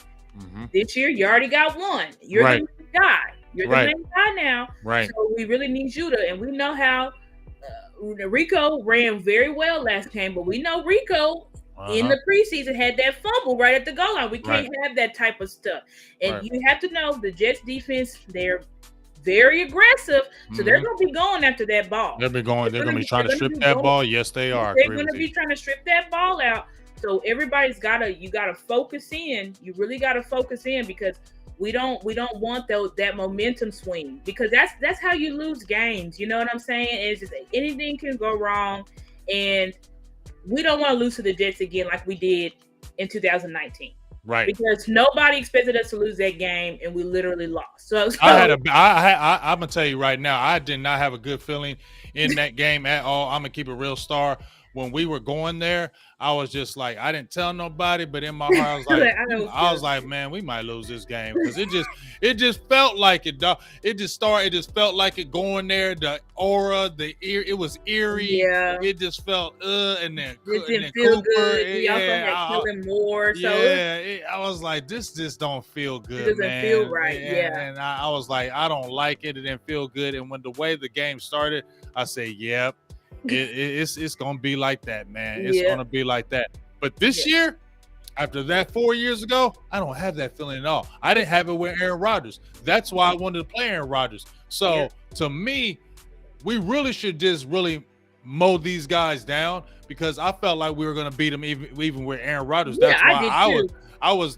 This year, you already got one. You're the main guy. You're the main guy now. Right. So we really need you to, and we know how Rico ran very well last game, but we know Rico in the preseason had that fumble right at the goal line. We can't have that type of stuff. And you have to know the Jets defense, they're very aggressive, so they're going to be going after that ball. They're going to be trying to strip that ball. Yes, they are. They're going to be trying to strip that ball out. So everybody's you got to focus in. You really got to focus in, because we don't want that momentum swing, because that's how you lose games. You know what I'm saying? It's just anything can go wrong, and we don't want to lose to the Jets again like we did in 2019. Right. Because nobody expected us to lose that game, and we literally lost. So I'm gonna tell you right now, I did not have a good feeling in that game at all. I'm gonna keep it real, Star. When we were going there, I was just like, I didn't tell nobody, but in my heart, I was like, I was like, man, we might lose this game, because it just felt like it. It just felt like it going there. The aura, it was eerie. Yeah. It just felt and then it didn't feel Cooper, good. You also had killing more. So I was like, this just don't feel good. It doesn't feel right. And I was like, I don't like it. It didn't feel good. And when the way the game started, I said, yep. It's gonna be like that, man. It's gonna be like that. But this year, after that 4 years ago, I don't have that feeling at all. I didn't have it with Aaron Rodgers. That's why I wanted to play Aaron Rodgers. So to me, we really should just really mow these guys down, because I felt like we were gonna beat them even with Aaron Rodgers. That's why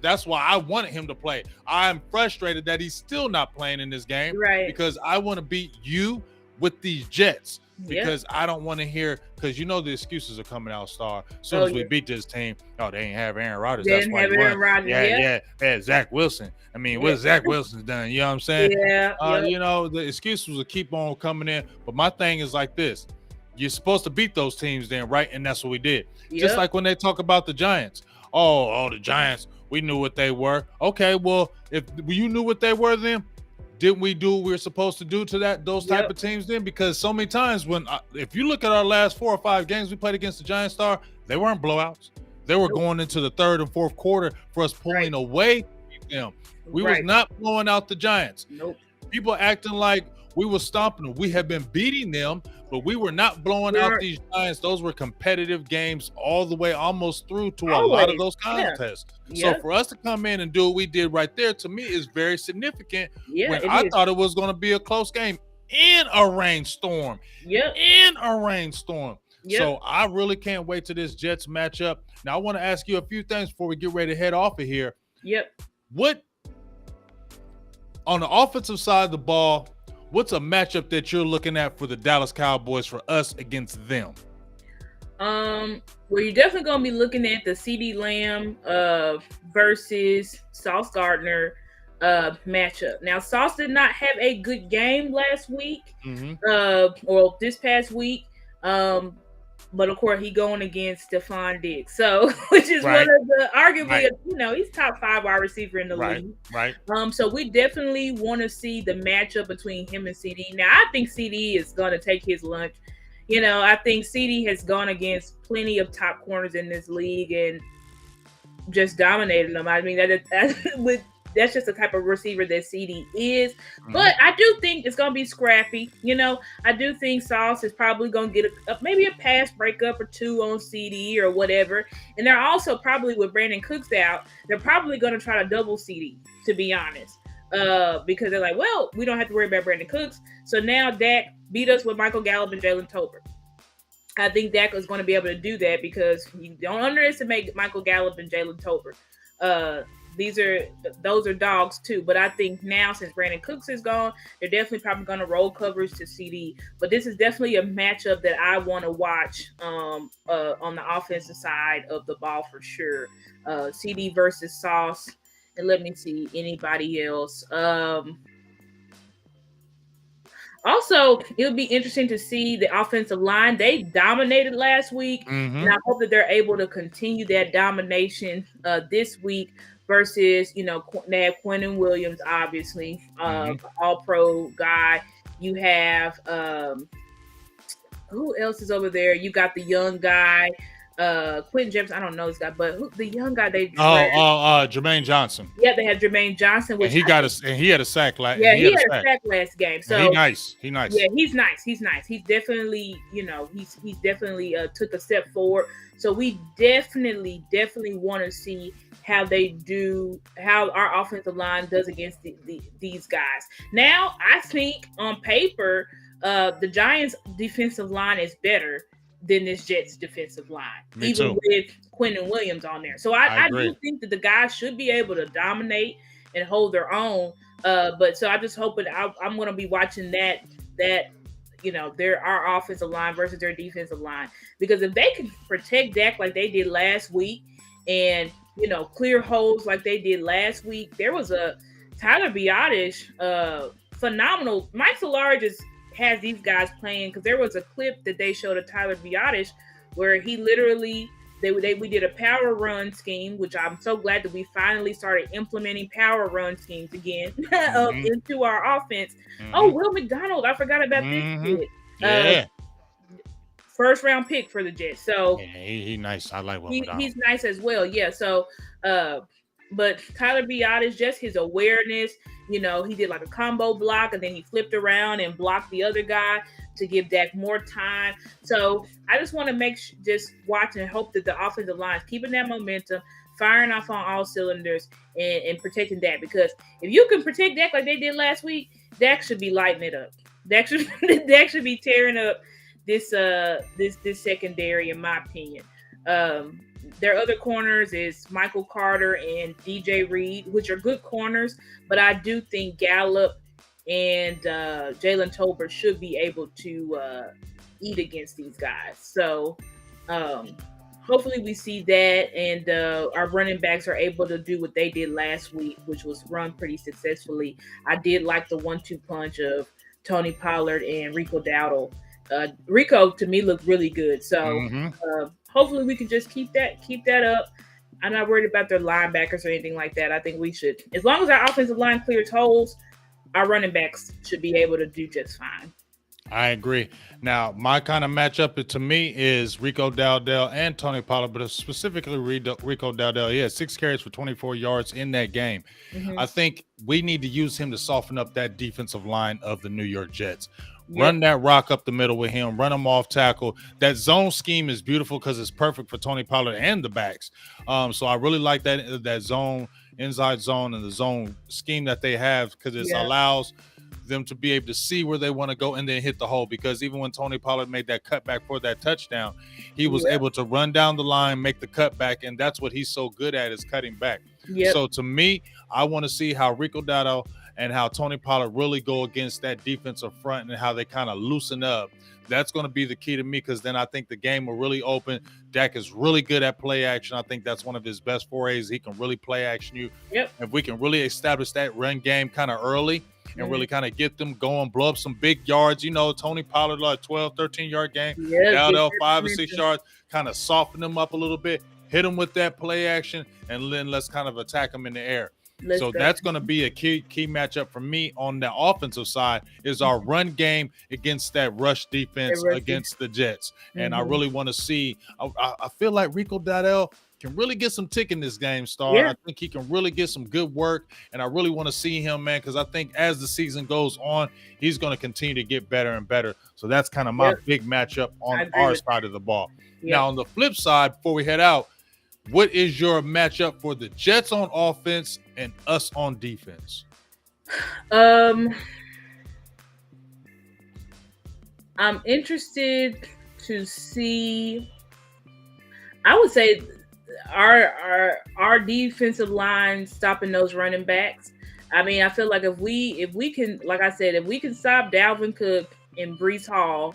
that's why I wanted him to play. I'm frustrated that he's still not playing in this game, because I want to beat you with these Jets. Because I don't want to hear, because the excuses are coming out, Star. As soon as we beat this team, they ain't have Aaron Rodgers. That's why Aaron Rodgers. Yeah, Zach Wilson. I mean, what Zach Wilson's done, you know what I'm saying? The excuses will keep on coming in. But my thing is like this. You're supposed to beat those teams then, right? And that's what we did. Just like when they talk about the Giants. Oh, the Giants, we knew what they were. Okay, well, if you knew what they were then, didn't we do what we were supposed to do to those type of teams then? Because so many times if you look at our last 4 or 5 games we played against the Giants, Star, they weren't blowouts. They were going into the third and fourth quarter for us pulling away from them. We was not blowing out the Giants. People acting like we were stomping them. We have been beating them, but we were not blowing out these Giants. Those were competitive games all the way almost through to a lot of those contests. So for us to come in and do what we did right there, to me, is very significant. When I thought it was going to be a close game in a rainstorm. In a rainstorm. So I really can't wait to this Jets matchup. Now, I want to ask you a few things before we get ready to head off of here. What, on the offensive side of the ball, what's a matchup that you're looking at for the Dallas Cowboys for us against them? Well, you're definitely going to be looking at the CeeDee Lamb versus Sauce Gardner matchup. Now, Sauce did not have a good game last week, or this past week. But of course, he going against Stephon Diggs, so which is one of the arguably, he's top 5 wide receiver in the league. So we definitely want to see the matchup between him and CD. Now, I think CD is going to take his lunch I think CD has gone against plenty of top corners in this league and just dominated them. I mean, that's just the type of receiver that CD is. But I do think it's gonna be scrappy. I do think Sauce is probably gonna get maybe a pass breakup or two on CD or whatever. And they're also probably with Brandon Cooks out, they're probably gonna try to double CD, to be honest. Because they're like, well, we don't have to worry about Brandon Cooks. So now Dak beat us with Michael Gallup and Jalen Tolbert. I think Dak is going to be able to do that because you don't underestimate Michael Gallup and Jalen Tolbert. Those are dogs too. But I think now since Brandon Cooks is gone, they're definitely probably going to roll coverage to CD. But this is definitely a matchup that I want to watch on the offensive side of the ball for sure. CD versus Sauce. And let me see anybody else. Also, it'll be interesting to see the offensive line. They dominated last week, and I hope that they're able to continue that domination this week versus, they have Quentin Williams, obviously, all-pro guy. You have, who else is over there? You got the young guy, Quentin Jefferson. I don't know this guy, but the young guy they Jermaine Johnson. Yeah, they had Jermaine Johnson, which he had a sack last. Yeah, he had a sack last game. So he's nice. Yeah, he's nice. He's definitely, he's definitely took a step forward. So we definitely want to see how our offensive line does against these guys. Now, I think on paper, the Giants' defensive line is better than this Jets defensive line, even with Quentin Williams on there. So I do think that the guys should be able to dominate and hold their own. But so I just hope I'm going to be watching that our offensive line versus their defensive line, because if they can protect Dak like they did last week and clear holes like they did last week, there was a Tyler Biotish, phenomenal. Mike Solarge has these guys playing, because there was a clip that they showed of Tyler Biotish where he literally we did a power run scheme, which I'm so glad that we finally started implementing power run schemes again into our offense. Oh, Will McDonald, I forgot about this kid. Yeah. First round pick for the Jets. So yeah, he nice. I like Will McDonald. He's nice as well. Yeah. So but Tyler Biotish, just his awareness, he did like a combo block and then he flipped around and blocked the other guy to give Dak more time. So I just want to just watch and hope that the offensive line is keeping that momentum, firing off on all cylinders and protecting Dak. Because if you can protect Dak like they did last week, Dak should be lighting it up. Dak should be tearing up this secondary, in my opinion. Their other corners is Michael Carter and DJ Reed, which are good corners, but I do think Gallup and Jalen Tolbert should be able to eat against these guys. So hopefully we see that, and our running backs are able to do what they did last week, which was run pretty successfully. I did like the 1-2 punch of Tony Pollard and Rico Dowdle. Rico, to me, looked really good. So hopefully we can just keep that up. I'm not worried about their linebackers or anything like that. I think we should, as long as our offensive line clears holes, our running backs should be able to do just fine. I agree. Now, my kind of matchup to me is Rico Dowdle and Tony Pollard, but specifically Rico Dowdle. He had 6 carries for 24 yards in that game. I think we need to use him to soften up that defensive line of the New York Jets. Run that rock up the middle with him, run him off tackle. That zone scheme is beautiful because it's perfect for Tony Pollard and the backs. So I really like that zone, inside zone, and the zone scheme that they have, because it allows them to be able to see where they want to go and then hit the hole. Because even when Tony Pollard made that cutback for that touchdown, he was able to run down the line, make the cutback, and that's what he's so good at, is cutting back. So to me, I want to see how Rico Dowdle and how Tony Pollard really go against that defensive front and how they kind of loosen up. That's going to be the key to me, because then I think the game will really open. Dak is really good at play action. I think that's one of his best forays. He can really play action you. If we can really establish that run game kind of early and really kind of get them going, blow up some big yards. Tony Pollard, like 12, 13-yard game. Dowdle, 5 or 6 yards, kind of soften them up a little bit, hit them with that play action, and then let's kind of attack them in the air. Let's So go. that's going to be a key matchup for me on the offensive side is our run game against that rush defense against the Jets. And I really want to see. I feel like Rico Dowdell can really get some tick in this game, Star. Yeah. I think he can really get some good work, and I really want to see him, man, because I think as the season goes on, he's going to continue to get better and better. So that's kind of my big matchup on our side of the ball. Now, on the flip side, before we head out, what is your matchup for the Jets on offense and us on defense? I'm interested to see. I would say our defensive line stopping those running backs. I mean, I feel like if we can, like I said, if we can stop Dalvin Cook and Breece Hall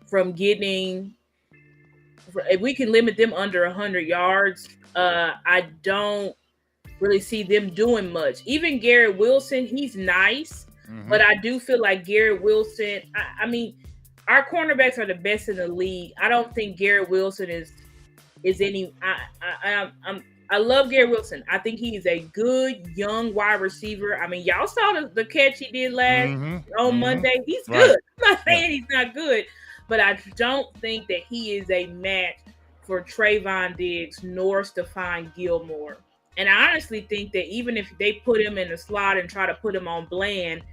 from getting, if we can limit them under 100 yards, I don't really see them doing much. Even Garrett Wilson, he's nice, but I do feel like Garrett Wilson. I mean, our cornerbacks are the best in the league. I don't think Garrett Wilson is any. I love Garrett Wilson. I think he's a good young wide receiver. I mean, y'all saw the catch he did last on Monday. He's good. I'm not saying he's not good, but I don't think that he is a match for Trayvon Diggs nor Stephon Gilmore. And I honestly think that even if they put him in the slot and try to put him on Bland,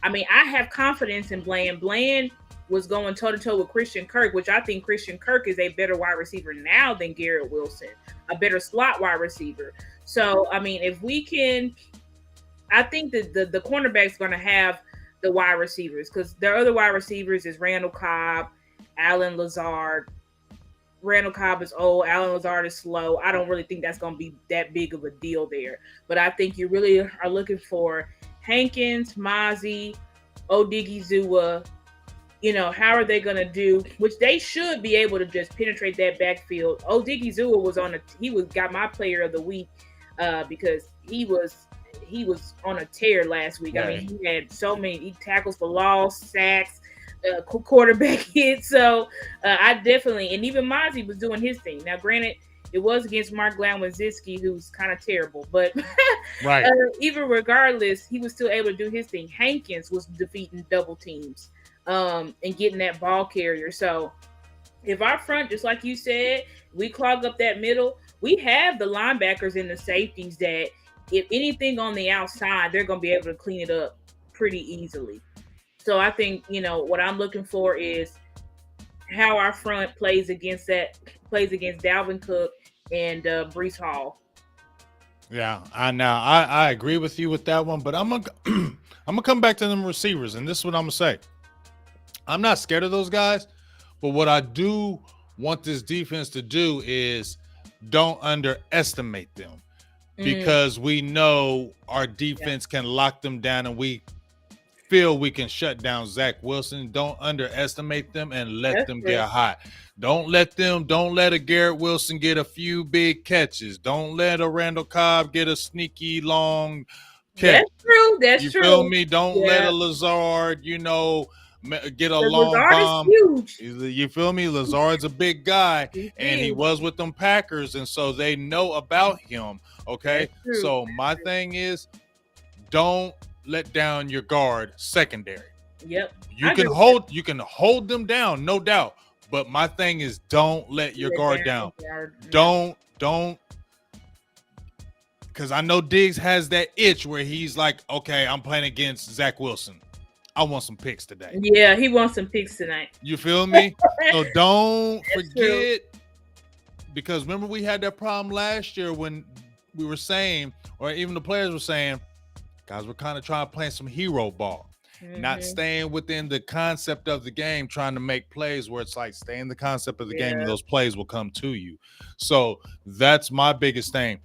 I mean, I have confidence in Bland. Bland was going toe-to-toe with Christian Kirk, which I think Christian Kirk is a better wide receiver now than Garrett Wilson, a better slot wide receiver. So, I mean, if we can, I think that the cornerback's going to have the wide receivers because their other wide receivers is Randall Cobb, Allen Lazard. Randall Cobb is old. Allen Lazard is slow. I don't really think that's going to be that big of a deal there. But I think you really are looking for Hankins, Mozzie, Odigizua. You know, how are they going to do? Which they should be able to just penetrate that backfield. Odigizua was got my player of the week because he was on a tear last week. I mean, he had so many tackles for loss, sacks. Quarterback hit. So I definitely, and even Mozzie was doing his thing. Now, granted, it was against Mark Gladwin-Ziski, who's kind of terrible, but even regardless, he was still able to do his thing. Hankins was defeating double teams and getting that ball carrier. So if our front, just like you said, we clog up that middle, we have the linebackers and the safeties that if anything on the outside, they're going to be able to clean it up pretty easily. So I think, you know, what I'm looking for is how our front plays against Dalvin Cook and Breece Hall. Yeah, I agree with you with that one, but I'm gonna come back to them receivers, and this is what I'm gonna say. I'm not scared of those guys, but what I do want this defense to do is don't underestimate them because we know our defense can lock them down, and we feel we can shut down Zach Wilson. Don't underestimate them and let them get hot. Don't let a Garrett Wilson get a few big catches. Don't let a Randall Cobb get a sneaky long catch. That's true. That's true. You feel me? Don't let a Lazard, get a long bomb. Huge. You feel me? Lazard's a big guy, and he was with them Packers, and so they know about him. Okay, so my thing is, don't let down your guard secondary. Yep. You can hold them down, no doubt. But my thing is don't let your guard down. Don't because I know Diggs has that itch where he's like, okay, I'm playing against Zach Wilson. I want some picks today. Yeah, he wants some picks tonight. You feel me? So don't forget, because remember we had that problem last year when we were saying, or even the players were saying, guys, we're kind of trying to play some hero ball, not staying within the concept of the game, trying to make plays where it's like stay in the concept of the game and those plays will come to you. So that's my biggest thing.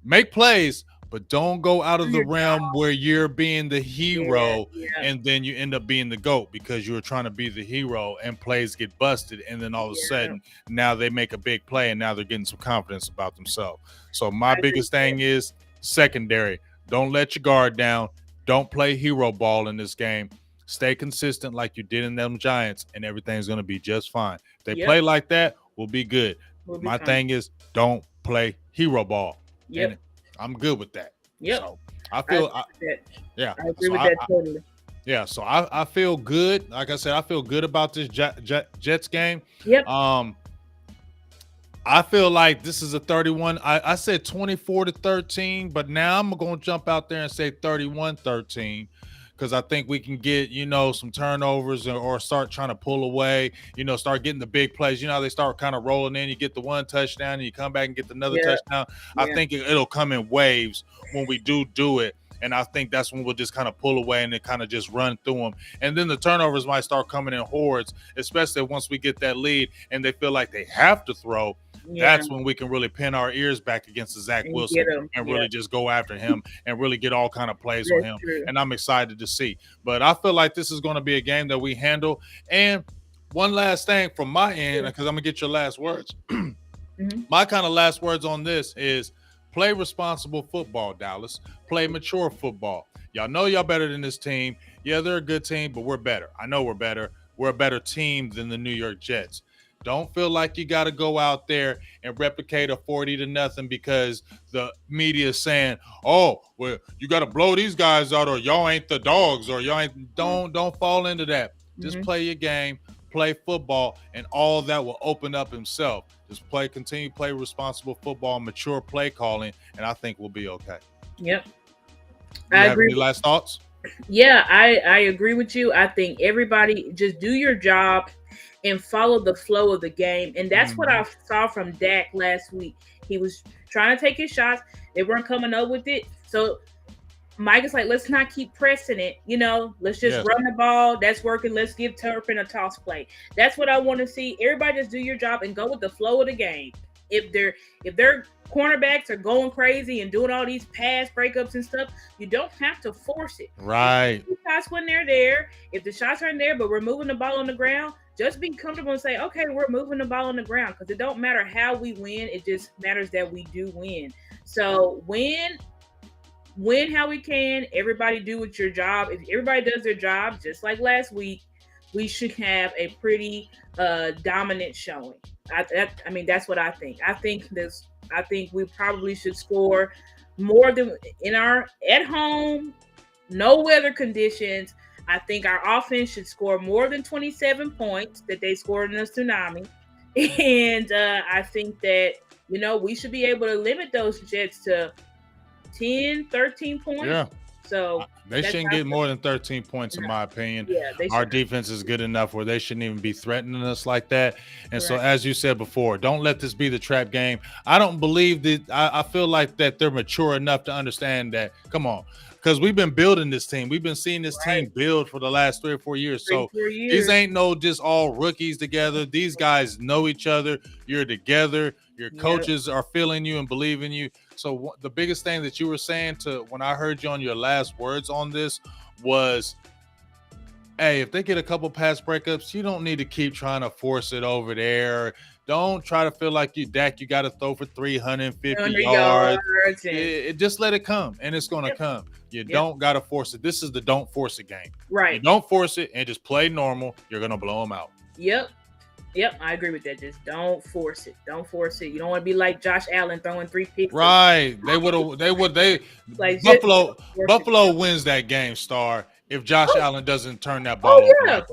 Make plays, but don't go out of the realm where you're being the hero and then you end up being the GOAT because you were trying to be the hero and plays get busted. And then all of a sudden now they make a big play and now they're getting some confidence about themselves. So my biggest thing is secondary. Don't let your guard down. Don't play hero ball in this game. Stay consistent like you did in them Giants, and everything's going to be just fine. If they play like that, we'll be good. My thing is don't play hero ball. And I'm good with that. Yep. So I I feel, agree with that. yeah. I agree So with that totally. so I feel good. Like I said, I feel good about this Jets game. Yep. I feel like this is a 31. I said 24-13, but now I'm going to jump out there and say 31-13 because I think we can get, some turnovers or start trying to pull away, start getting the big plays. You know how they start kind of rolling in. You get the one touchdown and you come back and get another Yeah. touchdown. I think it'll come in waves when we do it. And I think that's when we'll just kind of pull away and then kind of just run through them. And then the turnovers might start coming in hordes, especially once we get that lead and they feel like they have to throw. That's when we can really pin our ears back against the Zach Wilson and really just go after him and really get all kind of plays on him. True. And I'm excited to see. But I feel like this is going to be a game that we handle. And one last thing from my end, because I'm going to get your last words. My kind of last words on this is play responsible football, Dallas. Play mature football. Y'all know y'all better than this team. Yeah, they're a good team, but we're better. I know we're better. We're a better team than the New York Jets. Don't feel like you got to go out there and replicate a 40-0 because the media is saying, "Oh, well, you got to blow these guys out, or y'all ain't the dogs, or y'all ain't." Don't fall into that. Just play your game, play football, and all that will open up himself. Just continue to play responsible football, mature play calling, and I think we'll be okay. Yep. I agree. Any last thoughts? Yeah, I agree with you. I think everybody just do your job and follow the flow of the game. And that's what I saw from Dak last week. He was trying to take his shots. They weren't coming up with it. So Mike is like, let's not keep pressing it. Let's just run the ball. That's working. Let's give Turpin a toss play. That's what I want to see. Everybody just do your job and go with the flow of the game. If their cornerbacks are going crazy and doing all these pass breakups and stuff, you don't have to force it. Right. If the shots when they're there, if the shots aren't there, but we're moving the ball on the ground, just be comfortable and say, okay, we're moving the ball on the ground, because it don't matter how we win. It just matters that we do win. So win how we can. Everybody do what your job. If everybody does their job, just like last week, we should have a pretty dominant showing. I mean, that's what I think. I think we probably should score more than in our at home, no weather conditions. I think our offense should score more than 27 points that they scored in the tsunami. And I think that, we should be able to limit those Jets to 10, 13 points. Yeah. So they shouldn't get more than 13 points, in my opinion. Yeah, our defense is good enough where they shouldn't even be threatening us like that. And so, as you said before, don't let this be the trap game. I don't believe that. I feel like that they're mature enough to understand that. Come on. Because we've been building this team. We've been seeing this team build for the last 3 or 4 years. These ain't no just all rookies together. These guys know each other. You're together. Your coaches are feeling you and believing you. So the biggest thing that you were saying when I heard you on your last words on this was, hey, if they get a couple pass breakups, you don't need to keep trying to force it over there. Don't try to feel like you got to throw for 350 yards. Just let it come, and it's going to come. You don't got to force it. This is the don't force it game. Right. You don't force it and just play normal. You're going to blow them out. Yep, I agree with that. Just don't force it. Don't force it. You don't want to be like Josh Allen throwing 3 picks. Right. Buffalo wins that game, Star, if Josh Allen doesn't turn that ball over.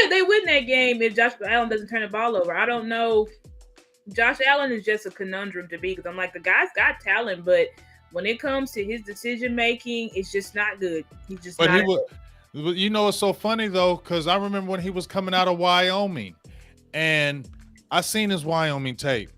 They win that game if Josh Allen doesn't turn the ball over. I don't know. Josh Allen is just a conundrum to me, because I'm like, the guy's got talent, but when it comes to his decision making, it's just not good. He's just not good. It's so funny though, because I remember when he was coming out of Wyoming. And I seen his Wyoming tape.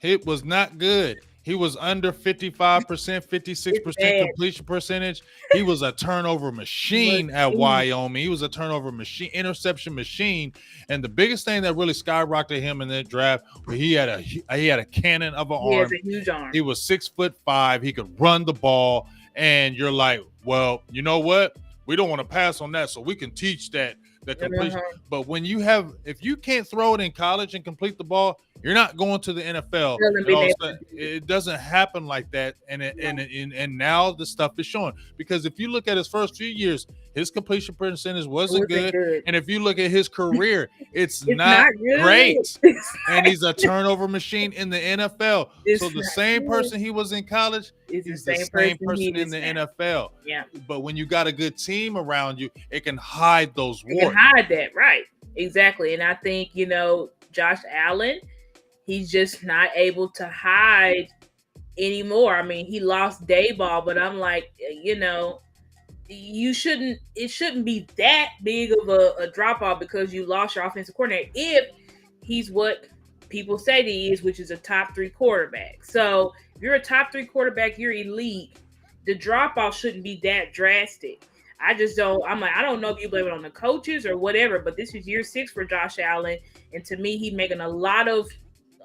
It was not good. He was under 55%, 56% completion percentage. He was a turnover machine at Wyoming. He was a turnover machine, interception machine. And the biggest thing that really skyrocketed him in that draft, where he had a cannon of an arm. He has a huge arm. He was 6'5". He could run the ball. And you're like, well, you know what? We don't want to pass on that, so we can teach that. The completion. But if you can't throw it in college and complete the ball, You're not going to the NFL Doesn't and be all of able a to sudden do it doesn't happen like that. And now the stuff is showing, because if you look at his first few years, his completion percentage it. wasn't Wasn't good, good. and if you look at his career, it's It's not not good. great. It's And he's a turnover machine in the NFL. So it's the not same good. person he was in college, It's the he's the same same person person he in is the now. NFL. Yeah. But when you got a good team around you, it can hide those You can warts. hide that, right? Exactly. And I think, Josh Allen, he's just not able to hide anymore. I mean, he lost Dayball, but I'm like, it shouldn't be that big of a drop off because you lost your offensive coordinator if he's what people say he is, which is a top 3 quarterback. So if you're a top 3 quarterback, you're elite. The drop off shouldn't be that drastic. I just don't. I'm like, I don't know if you blame it on the coaches or whatever, but this is year 6 for Josh Allen, and to me, he's making a lot of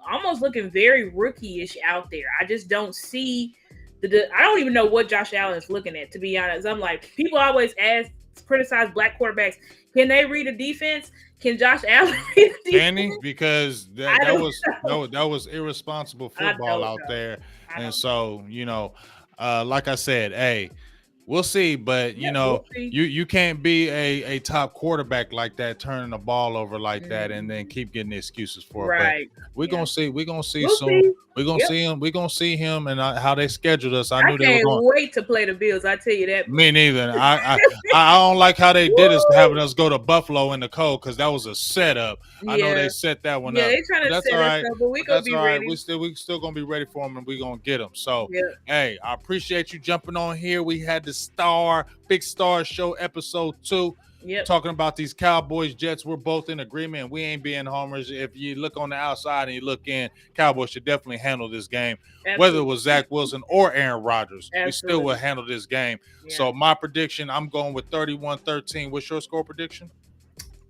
almost looking very rookie-ish out there. I just don't see I don't even know what Josh Allen is looking at, to be honest. I'm like, people always criticize black quarterbacks. Can they read a defense? Can Josh Allen read a defense? Can he? Because that was irresponsible football out there. And so, like I said, hey, we'll see. But we'll see. you can't be a top quarterback like that, turning the ball over like that, and then keep getting excuses for it. Right. But we're gonna see. We're gonna see We'll soon. see. We're gonna see him. We're gonna see him and how they scheduled us. I knew they were can't going. wait to play the Bills. I tell you that. Me neither. I don't like how they did us, having us go to Buffalo in the cold, because that was a setup. I know they set that one up. Yeah, they trying to set us up, but we gonna be ready. We still gonna be ready for them, and we gonna get them. So, hey, I appreciate you jumping on here. We had the Big Star Show episode 2. Talking about these Cowboys Jets. We're both in agreement. We ain't being homers. If you look on the outside and you look in, Cowboys should definitely handle this game. Absolutely. Whether it was Zach Wilson or Aaron Rodgers, we still will handle this game. So my prediction, I'm going with 31-13. What's your score prediction?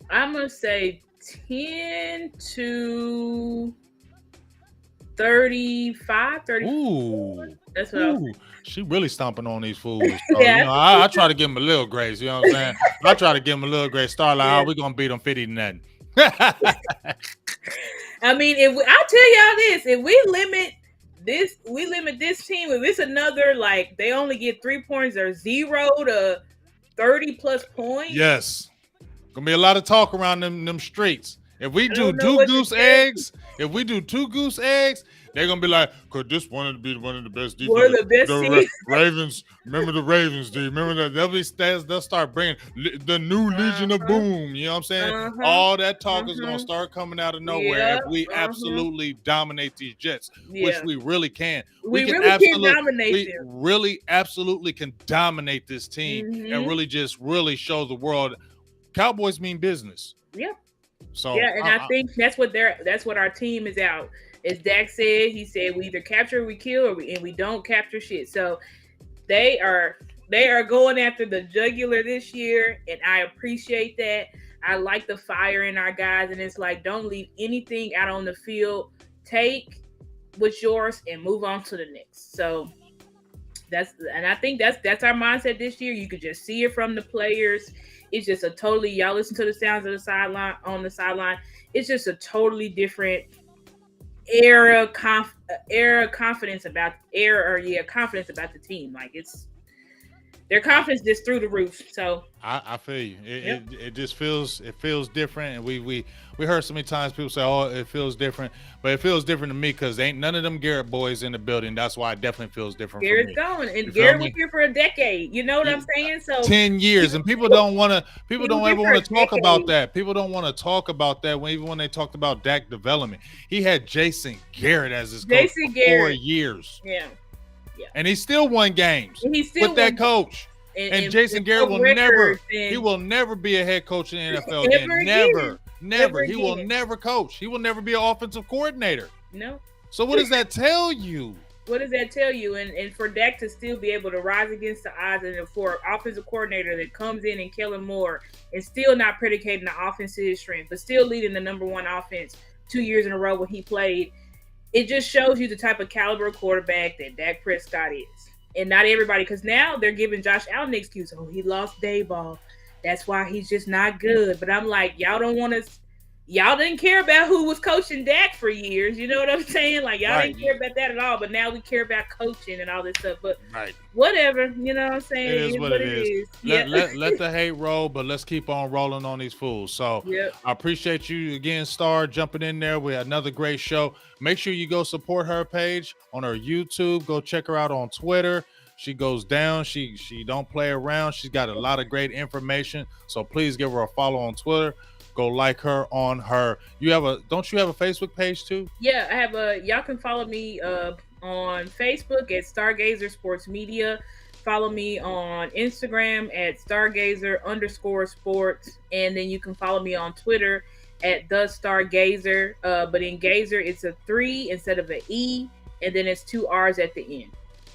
I'm gonna say 10-35, 34. Ooh. That's what she really stomping on these fools. So, I try to give them a little grace. You know what I'm saying? I try to give them a little grace. Start like, we're going to beat them 50-0. I mean, I'll tell y'all this. If we limit this team, if it's another, like, they only get 3 points or 0 to 30+ points. Yes. Going to be a lot of talk around them streets. If we do 2 goose eggs, they're gonna be like, could this one of be one of the best defenses? One of the best teams. Ravens. Remember the Ravens, dude. Remember that? They'll start bringing the new Legion of Boom. You know what I'm saying? All that talk is gonna start coming out of nowhere if we absolutely dominate these Jets, which we really can. We really can dominate them. We really absolutely can dominate this team and really show the world Cowboys mean business. Yeah. So and I think that's what our team is out. As Dak said, he said we either capture or we kill, and we don't capture shit. So they are going after the jugular this year, and I appreciate that. I like the fire in our guys, and it's like, don't leave anything out on the field. Take what's yours and move on to the next. So I think that's our mindset this year. You could just see it from the players. It's just y'all listen to the sounds of the sideline. It's just a totally different confidence about the team. Like, it's their confidence just through the roof. So I feel you. It just feels different, and we heard so many times people say, "Oh, it feels different," but it feels different to me because ain't none of them Garrett boys in the building. That's why it definitely feels different. Garrett's gone, and Garrett was here for a decade. You know what I'm saying? So 10 years, and people don't ever want to talk about that. People don't want to talk about that even when they talked about Dak development. He had Jason Garrett as his coach for 4 years. Yeah. And he still won games with that coach. And Jason Garrett will never be a head coach in the NFL again. Never. He will never coach. He will never be an offensive coordinator. No. So what does that tell you? What does that tell you? And for Dak to still be able to rise against the odds, and for an offensive coordinator that comes in and Kellen Moore and still not predicating the offense to his strength, but still leading the number 1 offense 2 years in a row when he played, it just shows you the type of caliber quarterback that Dak Prescott is. And not everybody, because now they're giving Josh Allen the excuse, he lost Dayball. That's why he's just not good. But I'm like, y'all don't want to y'all didn't care about who was coaching Dak for years. You know what I'm saying? Like y'all Right. didn't care about that at all. But now we care about coaching and all this stuff. But Right. whatever, you know what I'm saying? It It is is what what it it is. is. Let, Yeah. let the hate roll, but let's keep on rolling on these fools. So Yep. I appreciate you again, Star, jumping in there. We had another great show. Make sure you go support her page on her YouTube. Go check her out on Twitter. She goes down. She don't play around. She's got a lot of great information. So please give her a follow on Twitter. Go like her on her. Don't you have a Facebook page too? Yeah, I have y'all can follow me on Facebook at StarGazer Sports Media. Follow me on Instagram at StarGazer_sports. And then you can follow me on Twitter at the StarGazer. But in Gazer it's a 3 instead of an E, and then it's 2 R's at the end.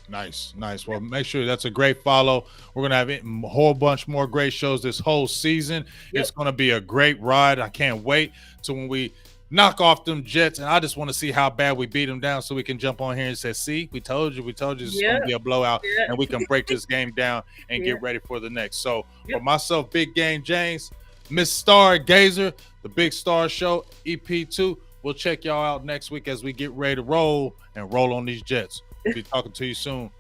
Nice. Well, make sure that's a great follow. We're going to have a whole bunch more great shows this whole season. Yep. It's going to be a great ride. I can't wait to when we knock off them Jets. And I just want to see how bad we beat them down so we can jump on here and say, see, we told you it's going to be a blowout. And we can break this game down and get ready for the next. So for myself, Big Game James, Miss StarGazer, the Big Star Show, EP2, we'll check y'all out next week as we get ready to roll and roll on these Jets. We'll be talking to you soon.